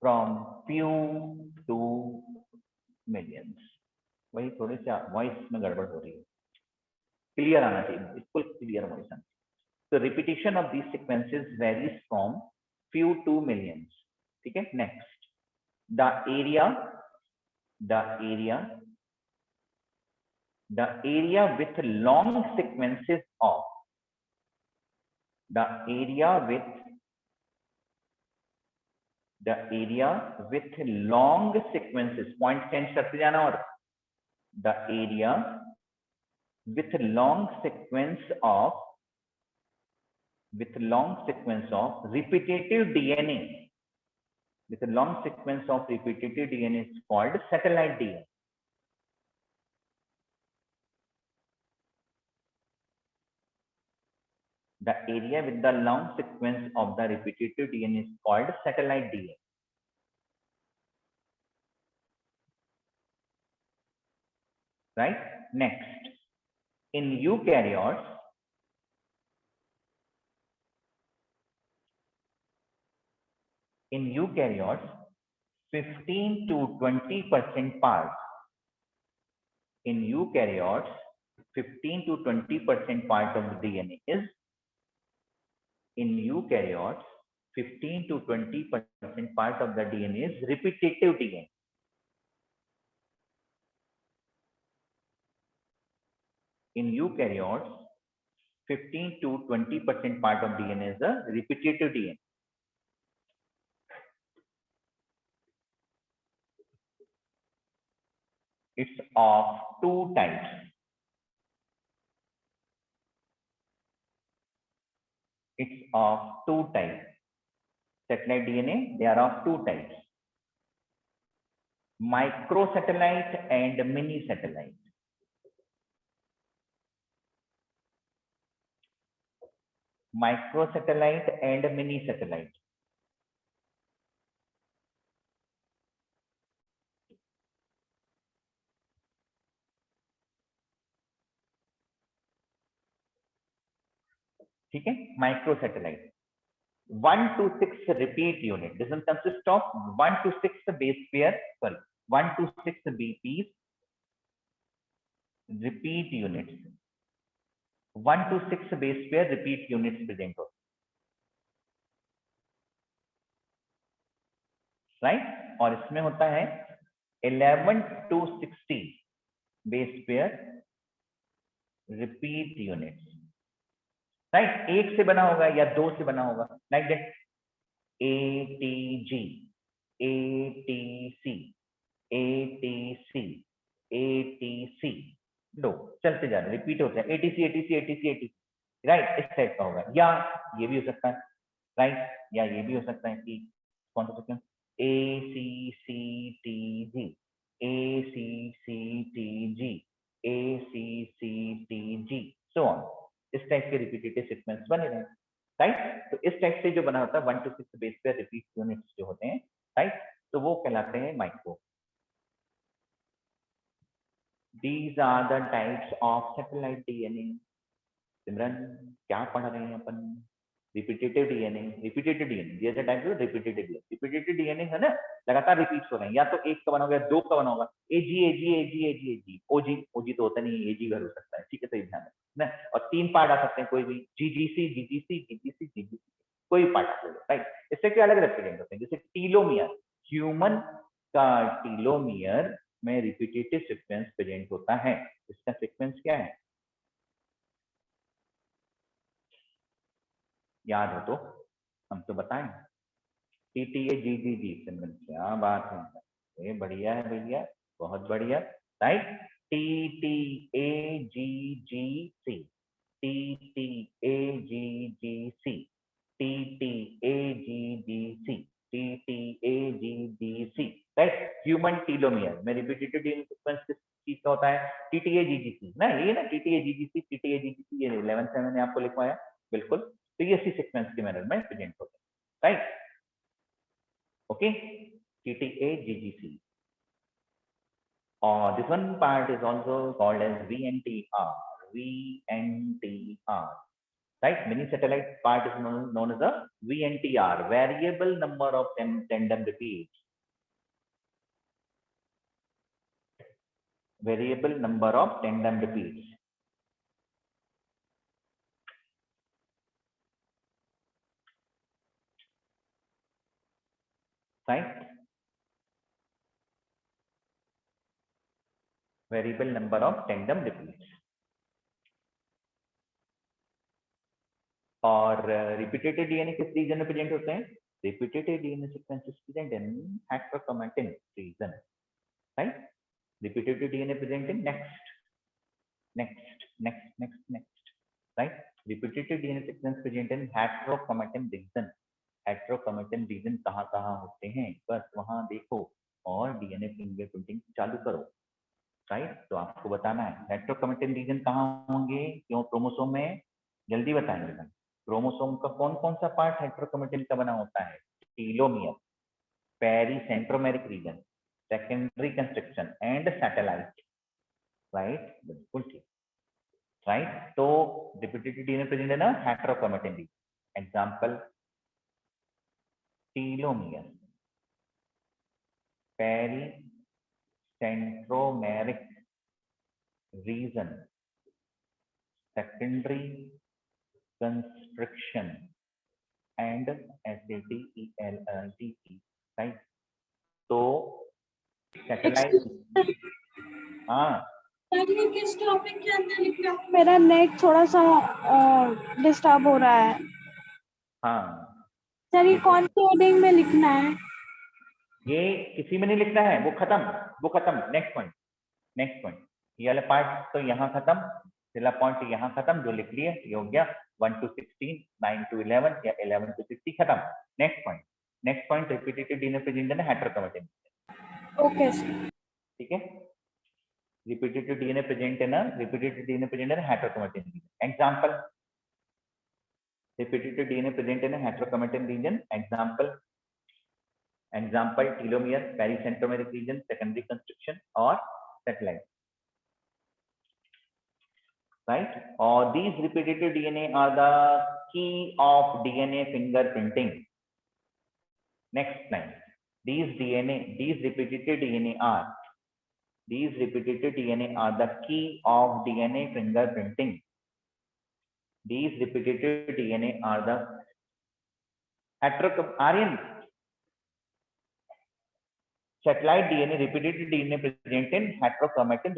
From few to millions. वही थोड़े से वॉइस में गड़बड़ हो रही है, क्लियर आना चाहिए, बिल्कुल क्लियर वॉइस आना। तो repetition of these sequences varies from few to millions, ठीक है। Next, the area with long sequences of the area with long sequences, point change करते जाना, और the area with long sequence of repetitive DNA, with a long sequence of repetitive DNA is called satellite DNA. The area with the long sequence of the repetitive DNA is called satellite DNA. Right? Next, in eukaryotes, in eukaryotes, 15 to 20% parts. In eukaryotes, 15 to 20% part of the DNA is, in eukaryotes, 15 to 20% part of the DNA is repetitive DNA. In eukaryotes, 15 to 20% part of DNA is a repetitive DNA. It's of two types. It's of two types. Satellite DNA, they are of two types. Microsatellite and mini satellite. Microsatellite and mini satellite. ठीक है, microsatellite. 1 to 6 repeat unit. This will consist of 1 to 6 base pair, sorry, 1 to 6 BPs, repeat units. 1 to 6 base pair repeat units present होते, right? और इसमें होता है 11 to 60 base pair repeat units, right? एक से बना होगा या दो से बना होगा, like that ATG, ATC ATC ATC, लो चलते जा रहे, रिपीट होते हैं, ATC ATC ATC ATC, right, इस टाइप का होगा। या ये भी हो सकता है, राइट, या ये भी हो सकता है कि कौन सा section, ACCTG ACCTG ACCTG, so on, इस टाइप के रिपीटेटिव सीक्वेंस बने रहे, राइट। तो इस टाइप से जो बना होता है 1 to 6 बेस पे रिपीट यूनिट्स जो होते हैं, राइट, तो वो कहलाते हैं micro. These are the types of satellite DNA। सिमरन क्या पढ़ रहे हैं अपन, रिपीटेटिव डीएनए, रिपीटेटिव डीएनए, ये टाइप है रिपीटेटिव डीएनए, रिपीटेटिव डीएनए है ना, लगातार रिपीट्स हो रहे हैं, या तो एक का बना होगा, दो का बना होगा, एजी एजी एजी एजी एजी, ओजी ओजी तो होता नहीं, एजी घर हो सकता है, ठीक है, सही ध्यान है ना, और 3 पार्ट आ सकते हैं कोई भी, जीजीसी जीजीसी जीजीसी जीजीसी, कोई पार्ट आ सकता है, राइट। इससे क्या अलग रिप्रेजेंट होते हैं, जैसे टीलोमियर, ह्यूमन का टीलोमियर में रिपीटेटिव सीक्वेंस प्रेजेंट होता है, इसका सीक्वेंस क्या है, याद हो तो हम तो बताएं, TTAGGG, सिमरन क्या बात है, ये बढ़िया है भैया, बहुत बढ़िया, right, TTAGGC TTAGGC TTAGGC TTAGGC, right, human telomere में रिपीटेटिव डीएनए सीक्वेंस किस चीज का होता है, TTAGGC ना, ये ना TTAGGC TTAGGC, ये 11th में मैंने आपको लिखवाया, बिल्कुल, तो ये इसी सीक्वेंस के मैनर में प्रेजेंट होते हैं, right, okay, TTAGGC, or this one part is also called as VNTR, VNTR, right, mini satellite part is known as a VNTR, variable number of tandem repeats, variable number of tandem repeats, right, variable number of tandem repeats, और रिपीटेटिव डीएनए किस रीजन में प्रेजेंट होते हैं, repetitive DNA sequences present in heterochromatin region, right, repetitive DNA present in next, right, repetitive DNA sequence present in heterochromatin region, heterochromatin region कहाँ होते हैं, बस वहां देखो और डीएनए फिंगरप्रिंटिंग चालू करो, राइट, तो आपको बताना है हेटेरोक्रोमेटिन रीजन कहाँ होंगे, क्यों, क्रोमोसोम में, जल्दी बताएंगे भाई, क्रोमोसोम का कौन कौन सा पार्ट हेटेरोक्रोमेटिन का बना होता है, telomere, pericentromeric region, secondary construction and satellite, right, बिल्कुल ठीक, राइट, तो रिपीटेटिव डीएनए प्रेजेंट है ना heterochromatin region, example telomere, pericentromeric region, secondary construction and SATELLITE, right, तो सैटेलाइट, हाँ, ये किस टॉपिक के अंदर लिखना, मेरा नेट थोड़ा सा डिस्टर्ब हो रहा है, हाँ, सर ये कौन सी हेडिंग में लिखना है, ये किसी में नहीं लिखना है, वो खत्म, नेक्स्ट पॉइंट, ये वाला पार्ट तो यहाँ खत्म, पहला पॉइंट यहाँ खत्म, जो लिख लिया ये हो गया, 1 to 16, 9 to 11 या 11 to 60 खत्म, next point repetitive DNA present है हेटेरोक्रोमेटिन, ओके सर, ठीक है, रिपीटेटिव डीएनए प्रेजेंट है ना, heterochromatin, example, repetitive DNA present है heterochromatin region, example telomere, pericentromeric region, secondary construction और satellite, right, or these repetitive DNA are the key of DNA fingerprinting. Next line, these repetitive DNA are the key of DNA fingerprinting. These repetitive DNA are the Aryan, satellite DNA, repetitive DNA present in heterochromatin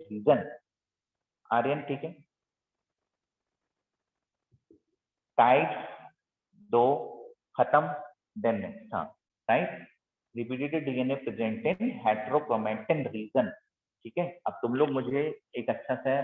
region, Aryan ठीक है, टाइप्स 2 खत्म, देन नेक्स्ट, हाँ, right? Repeated DNA present in heterochromatin region, ठीक है? अब तुम लोग मुझे एक अच्छा सा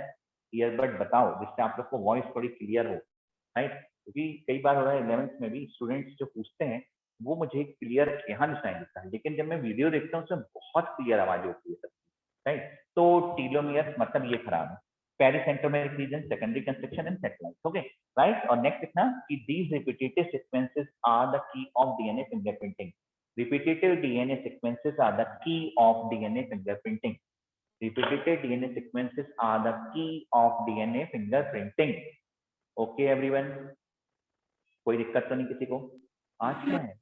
ईयरबड बताओ जिससे आप लोग को वॉइस थोड़ी क्लियर हो, राइट? क्योंकि कई बार हो रहा है 11th में भी स्टूडेंट्स जो पूछते हैं वो मुझे क्लियर यहाँ सुनाई देता है, लेकिन जब मैं वीडियो देखता हूँ उसमें बहुत क्लियर आवाज होती है सबकी, राइट? तो टीलोमियर मतलब ये खराब है, pericentromeric region, secondary construction and satellite, okay, right? और नेक्स्ट लिखना कि these repetitive sequences are the key of DNA fingerprinting. Repetitive DNA sequences are the key of DNA fingerprinting. Repetitive DNA sequences are the key of DNA fingerprinting. Okay, everyone? कोई दिक्कत तो नहीं किसी को? आज क्या है?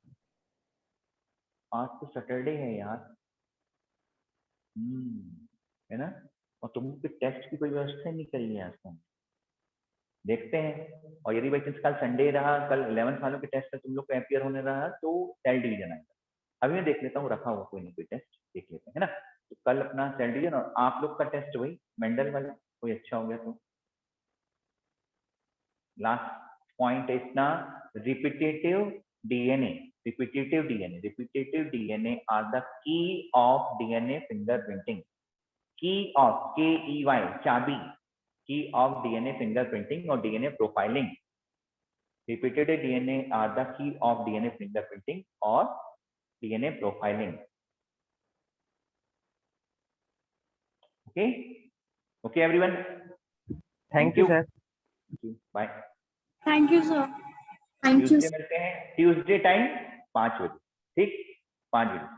आज तो सैटरडे है यार, है ना? और तुम लोग के टेस्ट की कोई व्यवस्था नहीं करी है आज तक, देखते हैं। और यदि बाई चांस कल संडे रहा, कल 11th वालों के टेस्ट में तुम लोग का अपियर होने रहा तो सेल डिवीजन आएगा। अभी मैं देख लेता हूँ रखा हुआ कोई नहीं कोई टेस्ट, देख लेते हैं, है ना? तो कल अपना सेल डिवीजन और आप लोग का टेस्ट वही मेंडल वाला कोई अच्छा हो गया तो। लास्ट पॉइंट है इतना, repetitive DNA, repetitive DNA are the key of DNA fingerprinting. Key of, KEY, चाबी, की ऑफ डीएनए फिंगरप्रिंटिंग और DNA profiling. Repeated DNA are the key of DNA fingerprinting or DNA profiling. Okay, okay, everyone. Thank you, sir. Thank you. Bye. Thank you sir. Thank you. Tuesday मिलते हैं, ट्यूसडे टाइम 5 बजे, ठीक? 5 बजे।